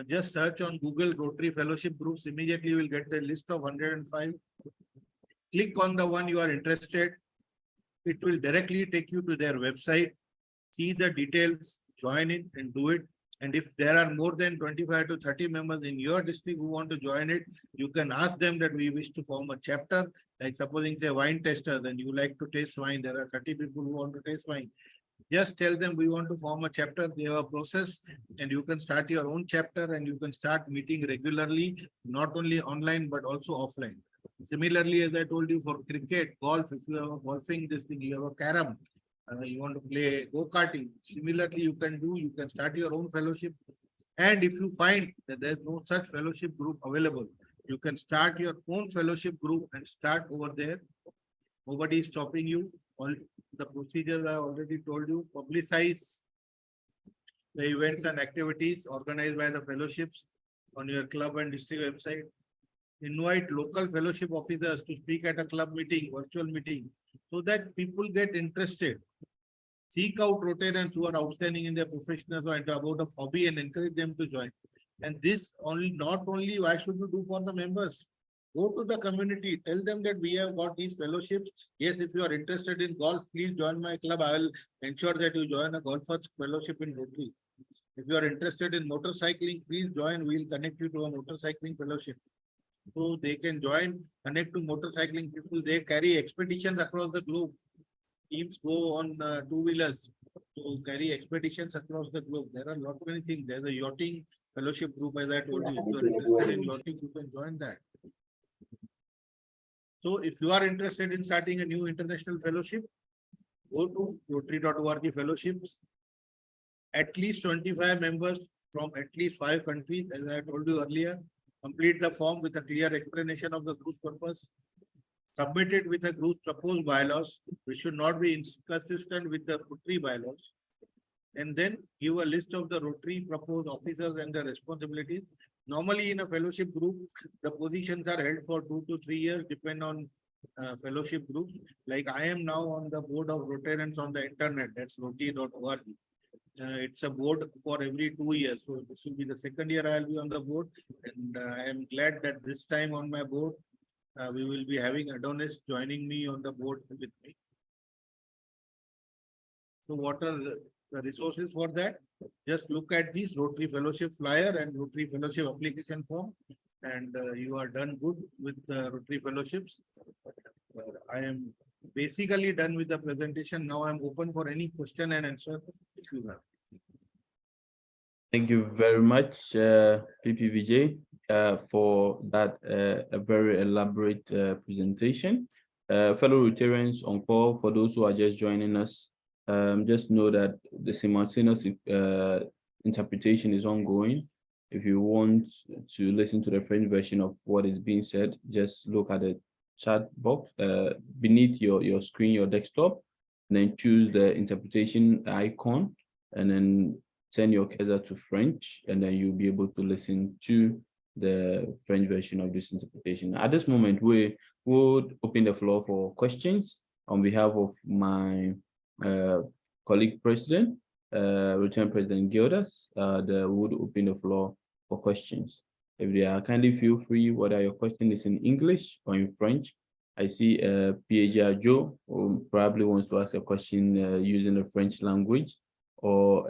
Just search on Google Rotary Fellowship groups. Immediately you will get the list of 105. Click on the one you are interested. It will directly take you to their website. See the details, join it and do it. And if there are more than 25 to 30 members in your district who want to join it, you can ask them that we wish to form a chapter. Like supposing say wine testers, and you like to taste wine. There are 30 people who want to taste wine. Just tell them we want to form a chapter. They have a process, and you can start your own chapter, and you can start meeting regularly, not only online but also offline. Similarly, as I told you, for cricket, golf, if you have a golfing this thing, you have a carom, you want to play go-karting. Similarly, you can start your own fellowship. And if you find that there's no such fellowship group available, you can start your own fellowship group and start over there. Nobody is stopping you. All the procedures I already told you. Publicize the events and activities organized by the fellowships on your club and district website. Invite local fellowship officers to speak at a club meeting, virtual meeting, so that people get interested. Seek out Rotarians who are outstanding in their professionals or about a hobby and encourage them to join. And this not only why should you do for the members? Go to the community, tell them that we have got these fellowships. Yes, if you are interested in golf, please join my club. I will ensure that you join a golfers fellowship in Rotary. If you are interested in motorcycling, please join. We will connect you to a motorcycling fellowship. So they can join, connect to motorcycling people. They carry expeditions across the globe. Teams go on two-wheelers to carry expeditions across the globe. There are lot many things. There's a yachting fellowship group, as I told you. If you are interested in yachting, you can join that. So if you are interested in starting a new international fellowship, go to Rotary.org fellowships. At least 25 members from at least 5 countries, as I told you earlier. Complete the form with a clear explanation of the group's purpose. Submit it with the group's proposed bylaws, which should not be inconsistent with the Rotary bylaws. And then give a list of the Rotary proposed officers and their responsibilities. Normally in a fellowship group, the positions are held for 2 to 3 years, depend on fellowship group. Like I am now on the board of Rotarians on the internet, that's Rotary.org. It's a board for every 2 years. So this will be the second year I will be on the board. And I am glad that this time on my board, we will be having Adonis joining me on the board with me. So what are the resources for that? Just look at this Rotary Fellowship flyer and Rotary Fellowship application form, and you are done good with the Rotary Fellowships. I am basically done with the presentation. Now I am open for any question and answer if you have. Thank you very much, PPVJ, for that a very elaborate presentation. Fellow Rotarians on call, for those who are just joining us, just know that the simultaneous interpretation is ongoing. If you want to listen to the French version of what is being said, just look at the chat box beneath your screen, your desktop, and then choose the interpretation icon, and then send your cursor to French, and then you'll be able to listen to the French version of this interpretation. At this moment, we would open the floor for questions on behalf of my colleague President, Return President Gildas. We would open the floor for questions. If they are, kindly feel free, whether your question is in English or in French. I see PHR Joe, who probably wants to ask a question using the French language, or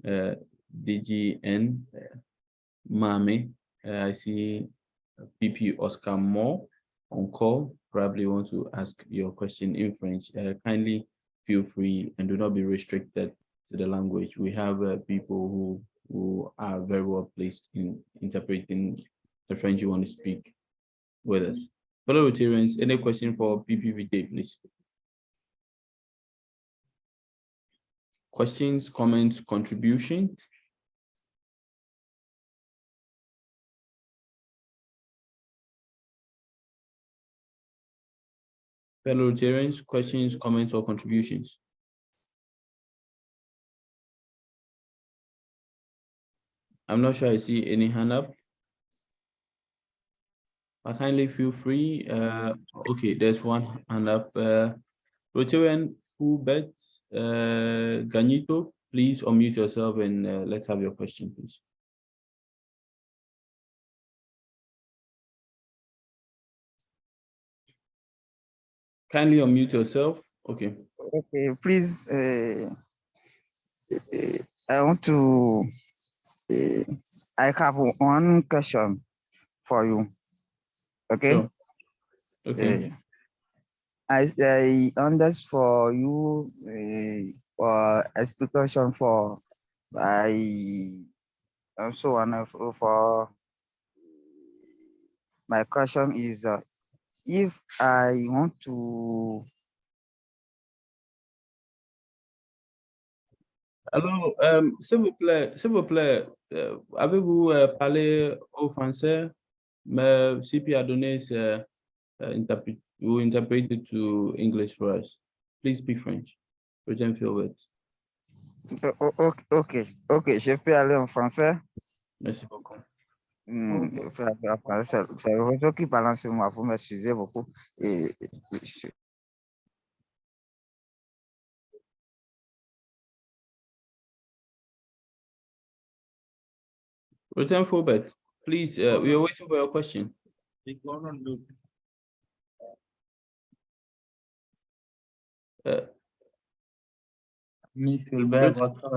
DGN Mame. I see PP Oscar Moore on call, probably want to ask your question in French. Kindly feel free and do not be restricted to the language. We have people who are very well placed in interpreting the French you want to speak with us. Fellow Rotarians, any question for PPVJ, please? Questions, comments, contributions? Fellow Rotarians, questions, comments, or contributions? I'm not sure I see any hand up. But kindly feel free. Okay, there's one hand up. Rotarian who bets Ganito, please unmute yourself and let's have your question, please. Kindly unmute yourself. Okay. Okay, please. I want to. I have one question for you. Okay. Sure. Okay. I understand for you for explication for I also one for my question is if I want to. Alors, s'il vous plaît, avez-vous parlé au français, mais si puis a donné you interpret it to English for us. Please speak French. Present feel it. Ok, je peux aller en français. Merci beaucoup. Je peux aller en français. C'est le réseau qui balance sur moi, vous m'excusez beaucoup. Return Fulbert, please, we are waiting for your question. Return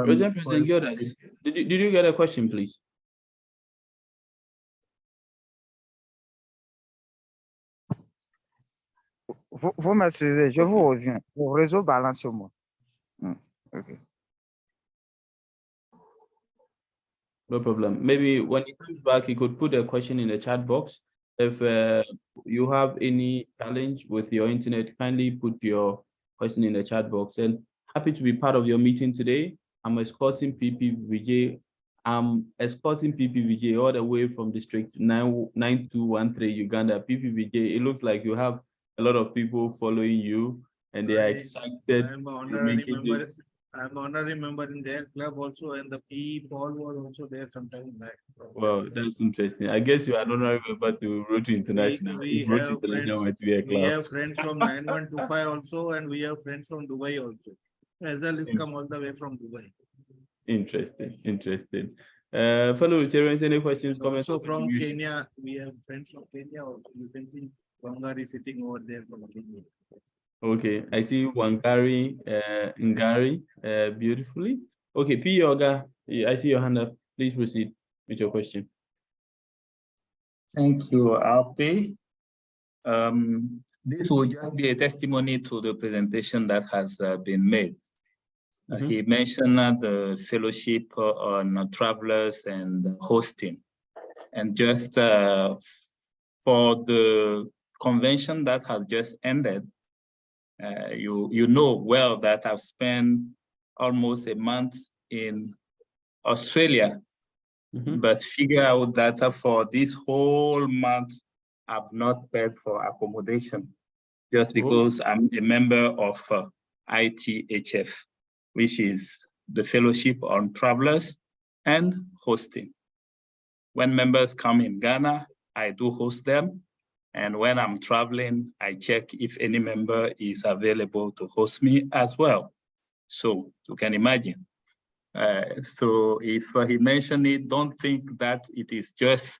President Gildas, did you get a question, please? Vous m'excusez, je vous reviens. Le réseau balance sur moi. Okay. No problem. Maybe when he comes back, he could put a question in the chat box. If you have any challenge with your internet, kindly put your question in the chat box. And happy to be part of your meeting today. I'm escorting PPVJ. I'm escorting PPVJ all the way from District 9213 Uganda. PPVJ, it looks like you have a lot of people following you, and they are excited. I'm honorary member in their club also, and the PE Paul was also there sometime back. Wow, that's interesting. I guess you are an honorary member to Rotary International. We have friends from 9125 also, and we have friends from Dubai also. Azal is come all the way from Dubai. Interesting. Fellow Rotarians, any questions, comments? Also from Kenya, we have friends from Kenya also. You can see Wangari sitting over there from Kenya. Okay, I see Wangari, Ngari, beautifully. Okay, P. Yoga, I see your hand up. Please proceed with your question. Thank you, RP. This will just be a testimony to the presentation that has been made. He mentioned the fellowship on travelers and hosting. And just for the convention that has just ended, you know well that I've spent almost a month in Australia, but figure out that for this whole month, I've not paid for accommodation just because I'm a member of ITHF, which is the Fellowship on Travelers and Hosting. When members come in Ghana, I do host them. And when I'm traveling, I check if any member is available to host me as well. So you can imagine. So if he mentioned it, don't think that it is just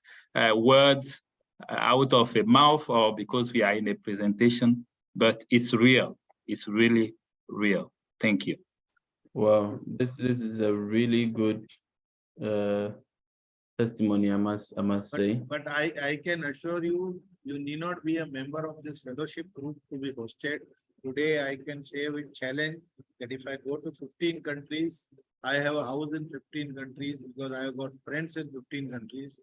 words out of a mouth or because we are in a presentation, but it's real. It's really real. Thank you. Wow, this is a really good testimony, I must say. But I can assure you, you need not be a member of this fellowship group to be hosted. Today, I can say with challenge that if I go to 15 countries, I have a house in 15 countries because I have got friends in 15 countries.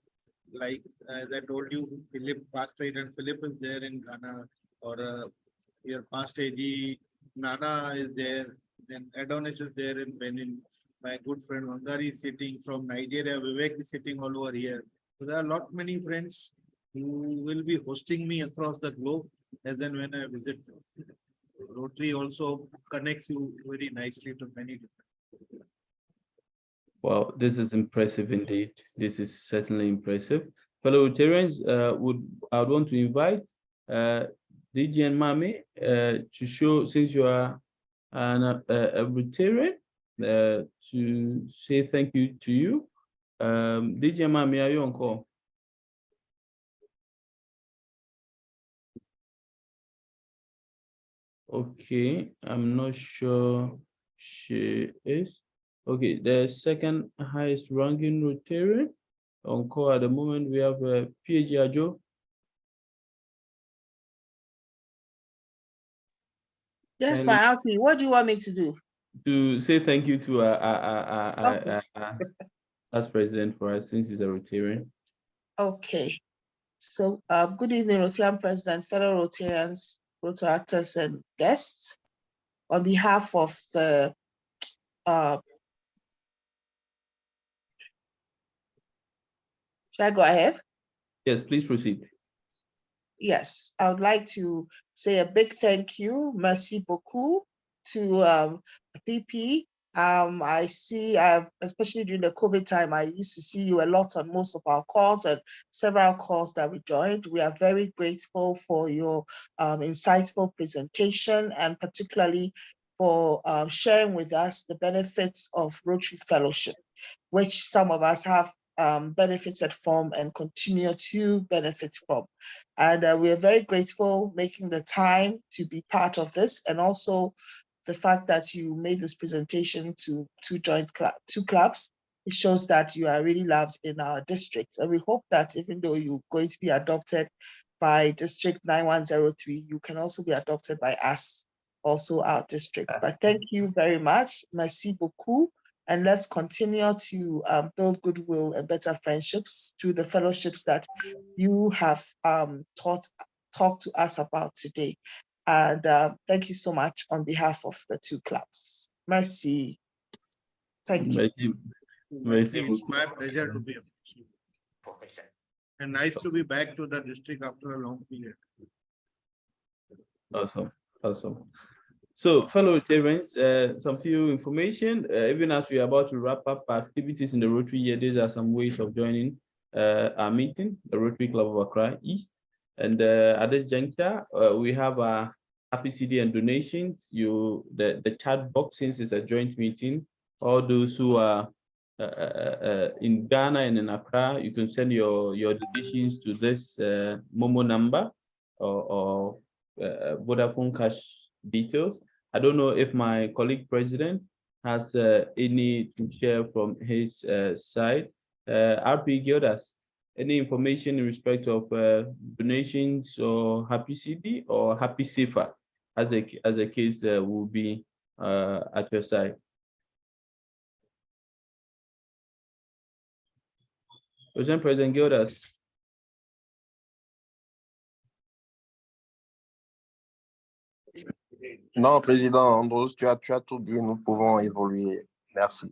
Like as I told you, Philip, past President Philip is there in Ghana, or your past AG, Nana is there, then Adonis is there in Benin. My good friend Wangari is sitting from Nigeria, Vivek is sitting all over here. So there are many friends who will be hosting me across the globe as and when I visit. Rotary also connects you very nicely to many different. Wow, this is impressive indeed. This is certainly impressive. Fellow Rotarians, I would want to invite DG and Mami to show, since you are a Rotarian, to say thank you to you. DG and Mami, are you on call? Okay, I'm not sure she is. Okay, the second highest ranking Rotarian on call at the moment, we have PG Ajo. Yes, my auntie, what do you want me to do? To say thank you to as president for us, since he's a Rotarian. Okay. So good evening, Rotarian President, fellow Rotarians, Rotaractors and guests. On behalf of the should I go ahead? Yes, please proceed. Yes, I would like to say a big thank you, merci beaucoup, to PP. I see, especially during the COVID time, I used to see you a lot on most of our calls and several calls that we joined. We are very grateful for your insightful presentation and particularly for sharing with us the benefits of Rotary Fellowship, which some of us have benefited from and continue to benefit from. And we are very grateful making the time to be part of this, and also the fact that you made this presentation to two clubs. It shows that you are really loved in our district. And we hope that even though you're going to be adopted by District 9103, you can also be adopted by us, also our district. But thank you very much. Merci beaucoup. And let's continue to build goodwill and better friendships through the fellowships that you have talked to us about today. And thank you so much on behalf of the two clubs. Merci. Thank you. Merci. It's my pleasure to be here. And nice to be back to the district after a long period. Awesome, awesome. So, fellow Rotarians, some few information. Even as we are about to wrap up activities in the Rotary year, these are some ways of joining our meeting, the Rotary Club of Accra East. And at this juncture, we have a happy CD and donations. The chat box, since it's a joint meeting, all those who are in Ghana and in Accra, you can send your donations to this Momo number or Vodafone Cash details. I don't know if my colleague president has any to share from his side. RP Gildas, any information in respect of donations or happy CD or happy safer, as a case will be at your side? President Gildas. Non, Président Ambrose, tu as tout dit, nous pouvons évoluer. Merci.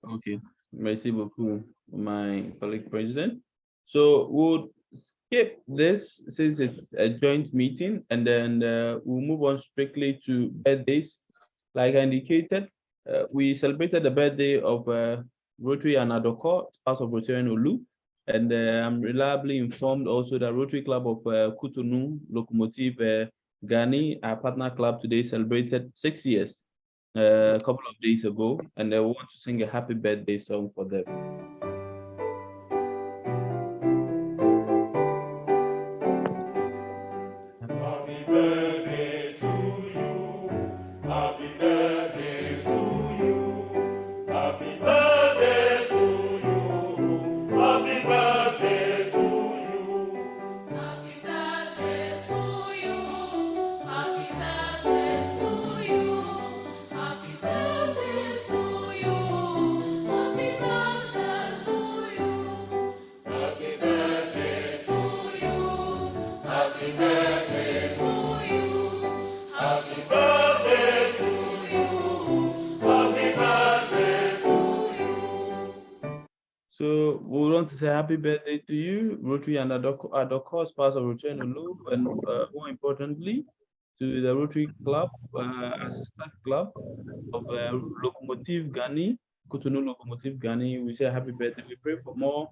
Okay, merci beaucoup, my colleague president. So we'll skip this since it's a joint meeting, and then we'll move on strictly to birthdays. Like I indicated, we celebrated the birthday of Rotary and Adoko, spouse of Rotarian Olu, and I'm reliably informed also that Rotary Club of Cotonou Locomotive Ganhi, our partner club, today celebrated 6 years a couple of days ago, and I want to sing a happy birthday song for them. Happy birthday to you. Happy birthday to you. Happy birthday to you. Happy birthday to you. Happy birthday to you. Happy birthday to you. Happy birthday to you. Happy birthday to you. Happy birthday to you. Happy birthday to you. Happy birthday to you. Happy birthday to you. So we want to say happy birthday to you, Rotary and Adoko, spouse of Rotary and Olu, and more importantly, to the Rotary Club, as a staff club of Locomotive Ganhi, Cotonou Locomotive Ganhi. We say happy birthday. We pray for more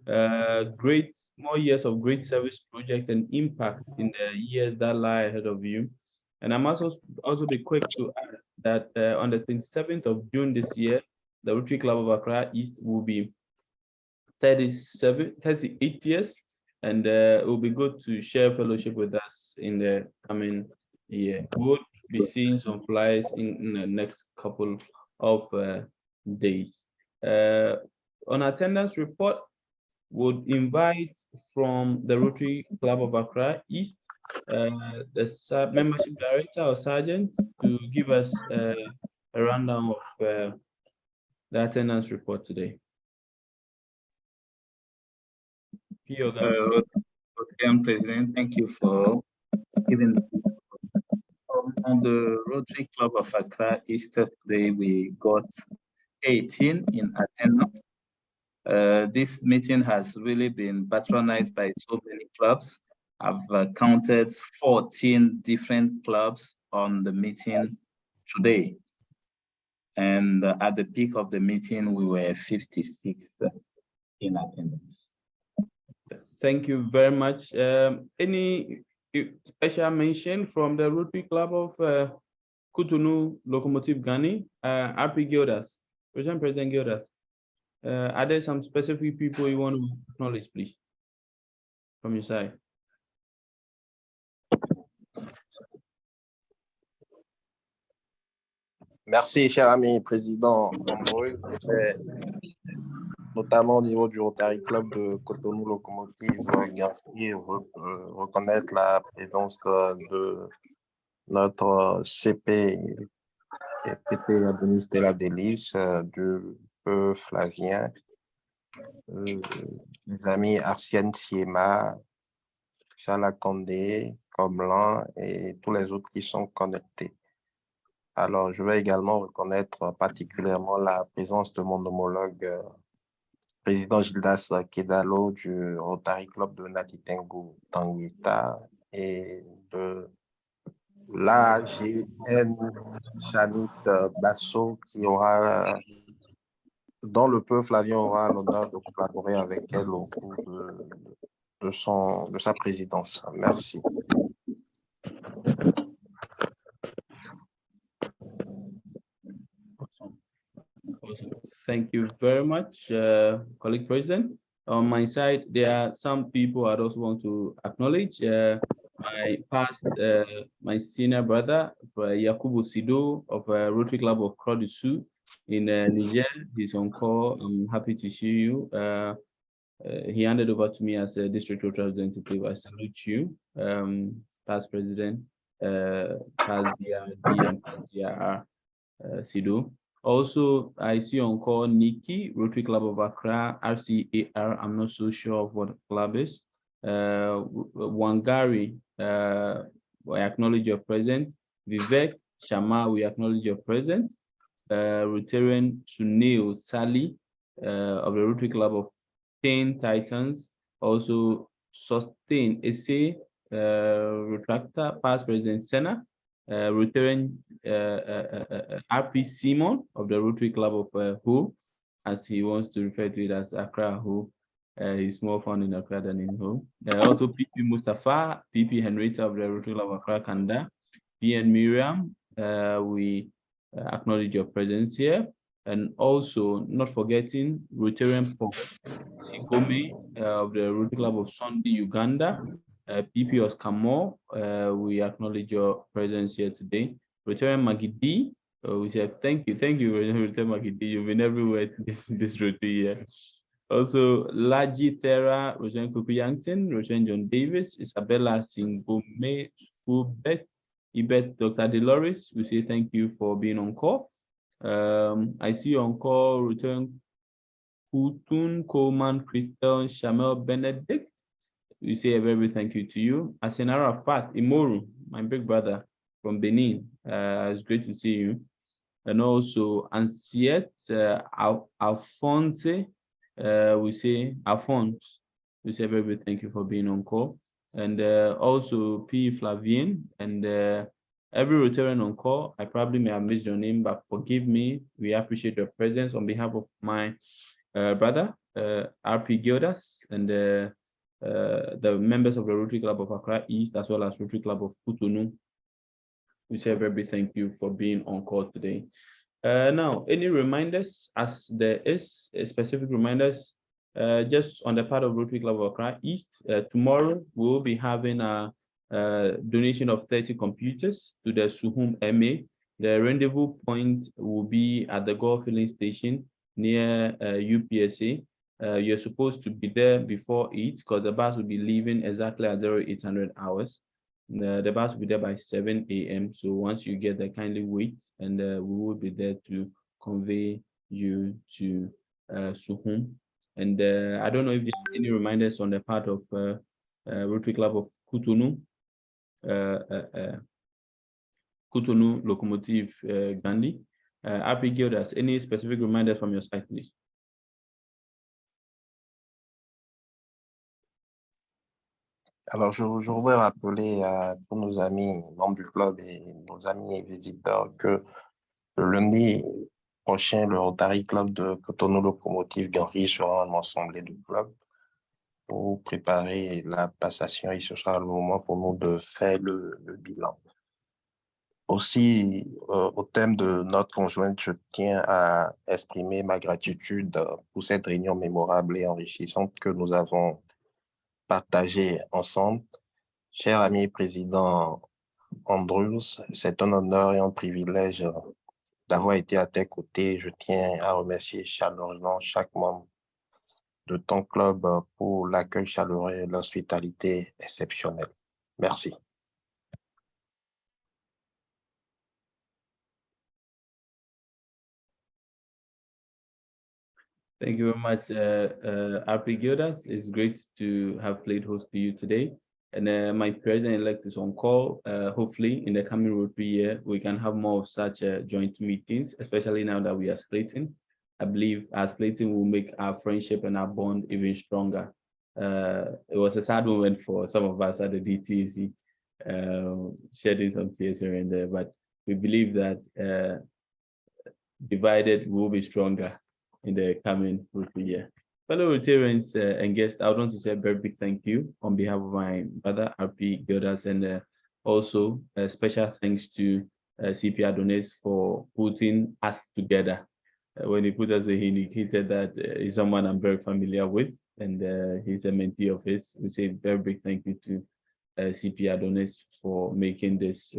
more years of great service project and impact in the years that lie ahead of you. And I must also be quick to add that on the 27th of June this year, the Rotary Club of Accra East will be 38 years, and it will be good to share fellowship with us in the coming year. We'll be seeing some flyers in the next couple of days. On attendance report, would invite from the Rotary Club of Accra East, the membership director or sergeant, to give us a rundown of the attendance report today. President, thank you for giving. On the Rotary Club of Accra East today, we got 18 in attendance. This meeting has really been patronized by so many clubs. I've counted 14 different clubs on the meeting today. And at the peak of the meeting, we were 56 in attendance. Thank you very much. Any special mention from the Rotary Club of Cotonou Locomotive Ganhi? RP Gildas, President Gildas. Are there some specific people you want to acknowledge, please, from your side? Merci, cher ami Président Ambrose. Notamment au niveau du Rotary Club de Cotonou Locomotive Ganhi, reconnaître la présence de notre CP et PP Adonis de la Délice, du peu Flavien, les amis Arsène Siema, Chala Condé, Comlan et tous les autres qui sont connectés. Alors, je vais également reconnaître particulièrement la présence de mon homologue Président Gildas Kedalo du Rotary Club de Natitengu Tanguita et de l'AGN Chanit Basso dont le peu Flavien aura l'honneur de collaborer avec elle au cours de sa présidence. Merci. Awesome. Thank you very much, colleague president. On my side, there are some people I also want to acknowledge. My senior brother, Yakubu Sido of Rotary Club of Croix-du-Sud in Niger. He's on call. I'm happy to see you. He handed over to me as a district representative. I salute you, past president, past DRD and past DRR, Sido. Also, I see on call Nikki, Rotary Club of Accra, RCAR. I'm not so sure of what the club is. Wangari, I acknowledge your presence. Vivek Sharma, we acknowledge your presence. Rotarian Sunil Sally of the Rotary Club of 10 Titans. Also, Sustain Essay, Retractor, past President Senna. Rotarian RP Simon of the Rotary Club of Who, as he wants to refer to it as Accra Who. He's more found in Accra than in Who. Also PP Mustafa, PP Henrietta of the Rotary Club of Accra Kanda, PN Miriam, we acknowledge your presence here. And also not forgetting Rotarian Pop Sigome of the Rotary Club of Sunday, Uganda. PP Oscar Moore, we acknowledge your presence here today. Rotarian Magidi, we say thank you, Rotarian Magidi. You've been everywhere this Rotary year. Also, Laji Thera, Rotarian Kuku Yankton, Rotarian John Davis, Isabella Singome Fubet, Ibet Dr. Dolores, we say thank you for being on call. I see you on call, Rotarian Kutun Coleman Christel Shamel Benedict. We say a very thank you to you. Asenara Fat Imoru, my big brother from Benin. It's great to see you. And also Ansiet Alphonse, we say Alphonse. We say a very thank you for being on call. And also P. Flavien and every Rotarian on call. I probably may have missed your name, but forgive me. We appreciate your presence on behalf of my brother, RP Gildas, and the members of the Rotary Club of Accra East, as well as Rotary Club of Cotonou. We say a very thank you for being on call today. Now, any reminders, as there is specific reminders, just on the part of Rotary Club of Accra East, tomorrow we will be having a donation of 30 computers to the Suhum MA. The rendezvous point will be at the Gore Filling Station near UPSA. You're supposed to be there before 8 because the bus will be leaving exactly at 0800 hours. The bus will be there by 7 a.m. So once you get there, kindly wait, and we will be there to convey you to Suhum. And I don't know if there are any reminders on the part of Rotary Club of Cotonou, Cotonou Locomotive Ganhi. RP Gildas, any specific reminders from your side, please? Alors, je voudrais rappeler à tous nos amis membres du club et nos amis visiteurs que le lundi prochain, le Rotary Club de Cotonou Locomotive Ganhi sera en assemblée du club pour préparer la passation et ce sera le moment pour nous de faire le bilan. Aussi, au thème de notre conjointe, je tiens à exprimer ma gratitude pour cette réunion mémorable et enrichissante que nous avons partagée ensemble. Cher ami président Andrews, c'est un honneur et un privilège d'avoir été à tes côtés. Je tiens à remercier chaleureusement chaque membre de ton club pour l'accueil chaleureux et l'hospitalité exceptionnelle. Merci. Thank you very much, RP Gildas. It's great to have played host to you today. And my president-elect is on call. Hopefully, in the coming Rotary year, we can have more of such joint meetings, especially now that we are splitting. I believe our splitting will make our friendship and our bond even stronger. It was a sad moment for some of us at the DTC, shedding some tears here and there, but we believe that divided we will be stronger in the coming Rotary year. Fellow Rotarians and guests, I would want to say a very big thank you on behalf of my brother, RP Gildas, and also special thanks to CP Adonis for putting us together. When he put us in, he indicated that he's someone I'm very familiar with, and he's a mentee of his. We say a very big thank you to CP Adonis for making this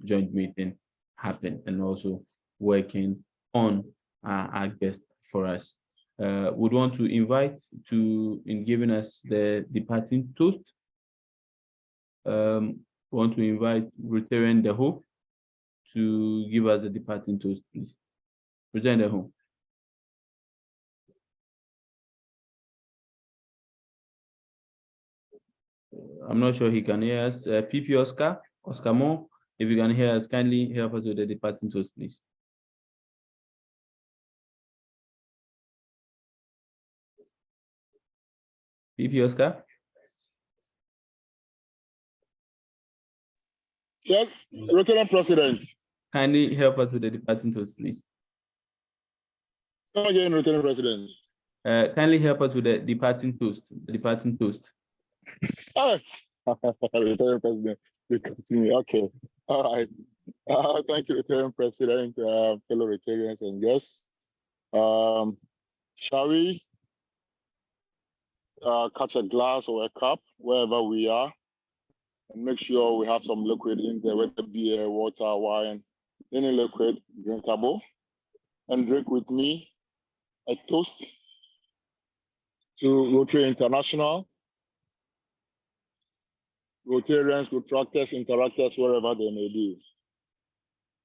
joint meeting happen and also working on our guest for us. Would want to invite in giving us the departing toast. Want to invite Rotarian The Hope to give us the departing toast, please. Return the home. I'm not sure he can hear us. PP Oscar Moore, if you can hear us, kindly help us with the departing toast, please. PP Oscar? Yes, Lieutenant President. Kindly help us with the departing toast, please. Come again, Lieutenant President. Kindly help us with the departing toast. The departing toast. Oh, Lieutenant President, you continue. Okay. All right. Thank you, Lieutenant President, fellow Rotarians and guests. Shall we catch a glass or a cup wherever we are and make sure we have some liquid in there, whether beer, water, wine, any liquid drinkable, and drink with me a toast to Rotary International, Rotarians, Retractors, Interactors, wherever they may be.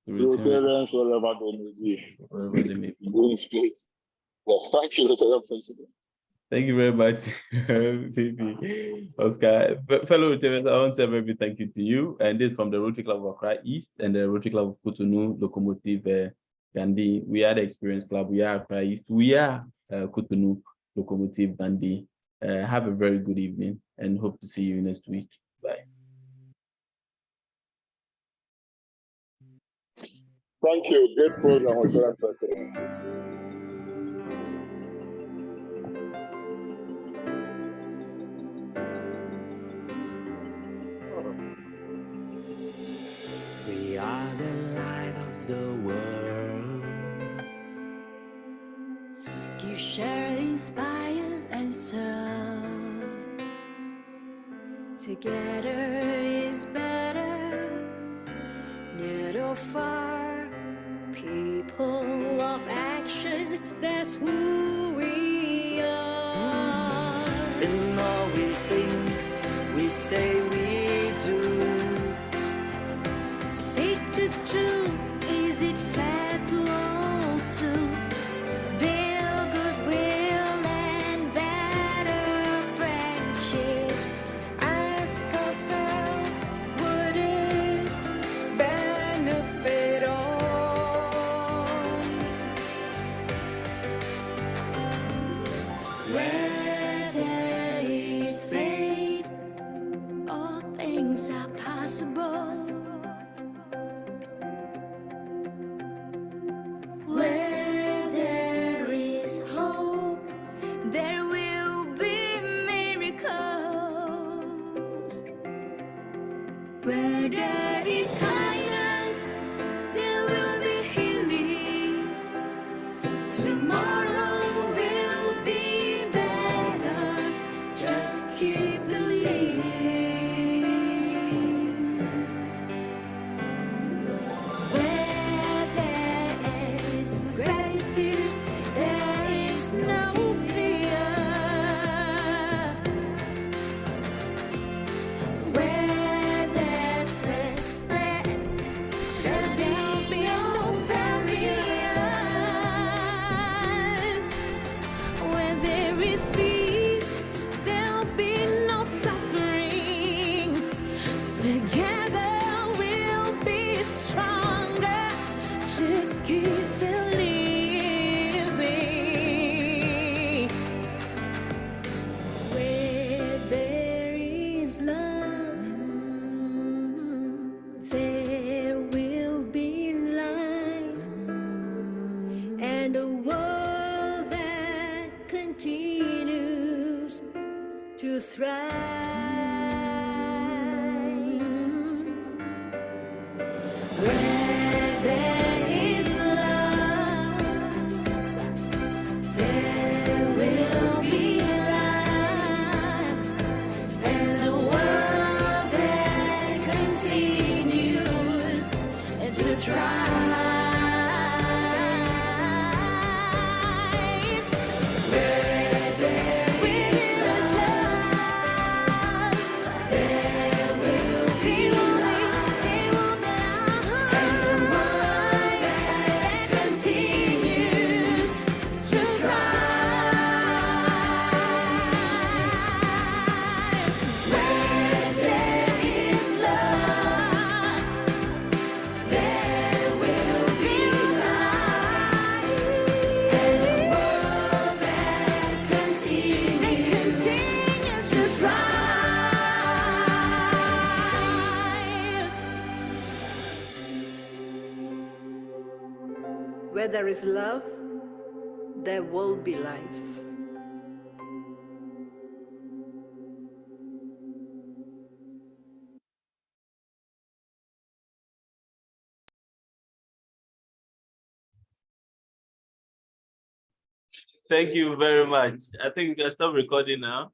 Rotarians, wherever they may be. Wherever they may be. In space. Well, thank you, Lieutenant President. Thank you very much, PP Oscar. Fellow Rotarians, I want to say a very big thank you to you. And this from the Rotary Club of Accra East and the Rotary Club of Cotonou Locomotive Ganhi. We are the Experience Club. We are Accra East. We are Cotonou Locomotive Ganhi. Have a very good evening and hope to see you next week. Bye. Thank you. Great program, Lieutenant President. We are the light of the world. Give, share, inspire, and serve. Together is better. Near or far, people of action, that's who we are. In all we think, we say we do. Seek the truth, is it fair to all to build goodwill and better friendships? Ask ourselves, would it benefit all? Where there is faith, all things are possible. Where there is hope, there will be miracles. Where there is kindness, there will be healing. Tomorrow will be better. Just keep believing. Where there is gratitude, there is no fear. Where there's respect, there will be no barriers. Where there is peace, there'll be no suffering. Together we'll be stronger. Just keep believing. Where there is love, there will be life, and a world that continues to thrive. Where there is love, there will be life, and a world that continues to thrive. Where there is love, Where there is love, there will be life. Thank you very much. I think we can stop recording now.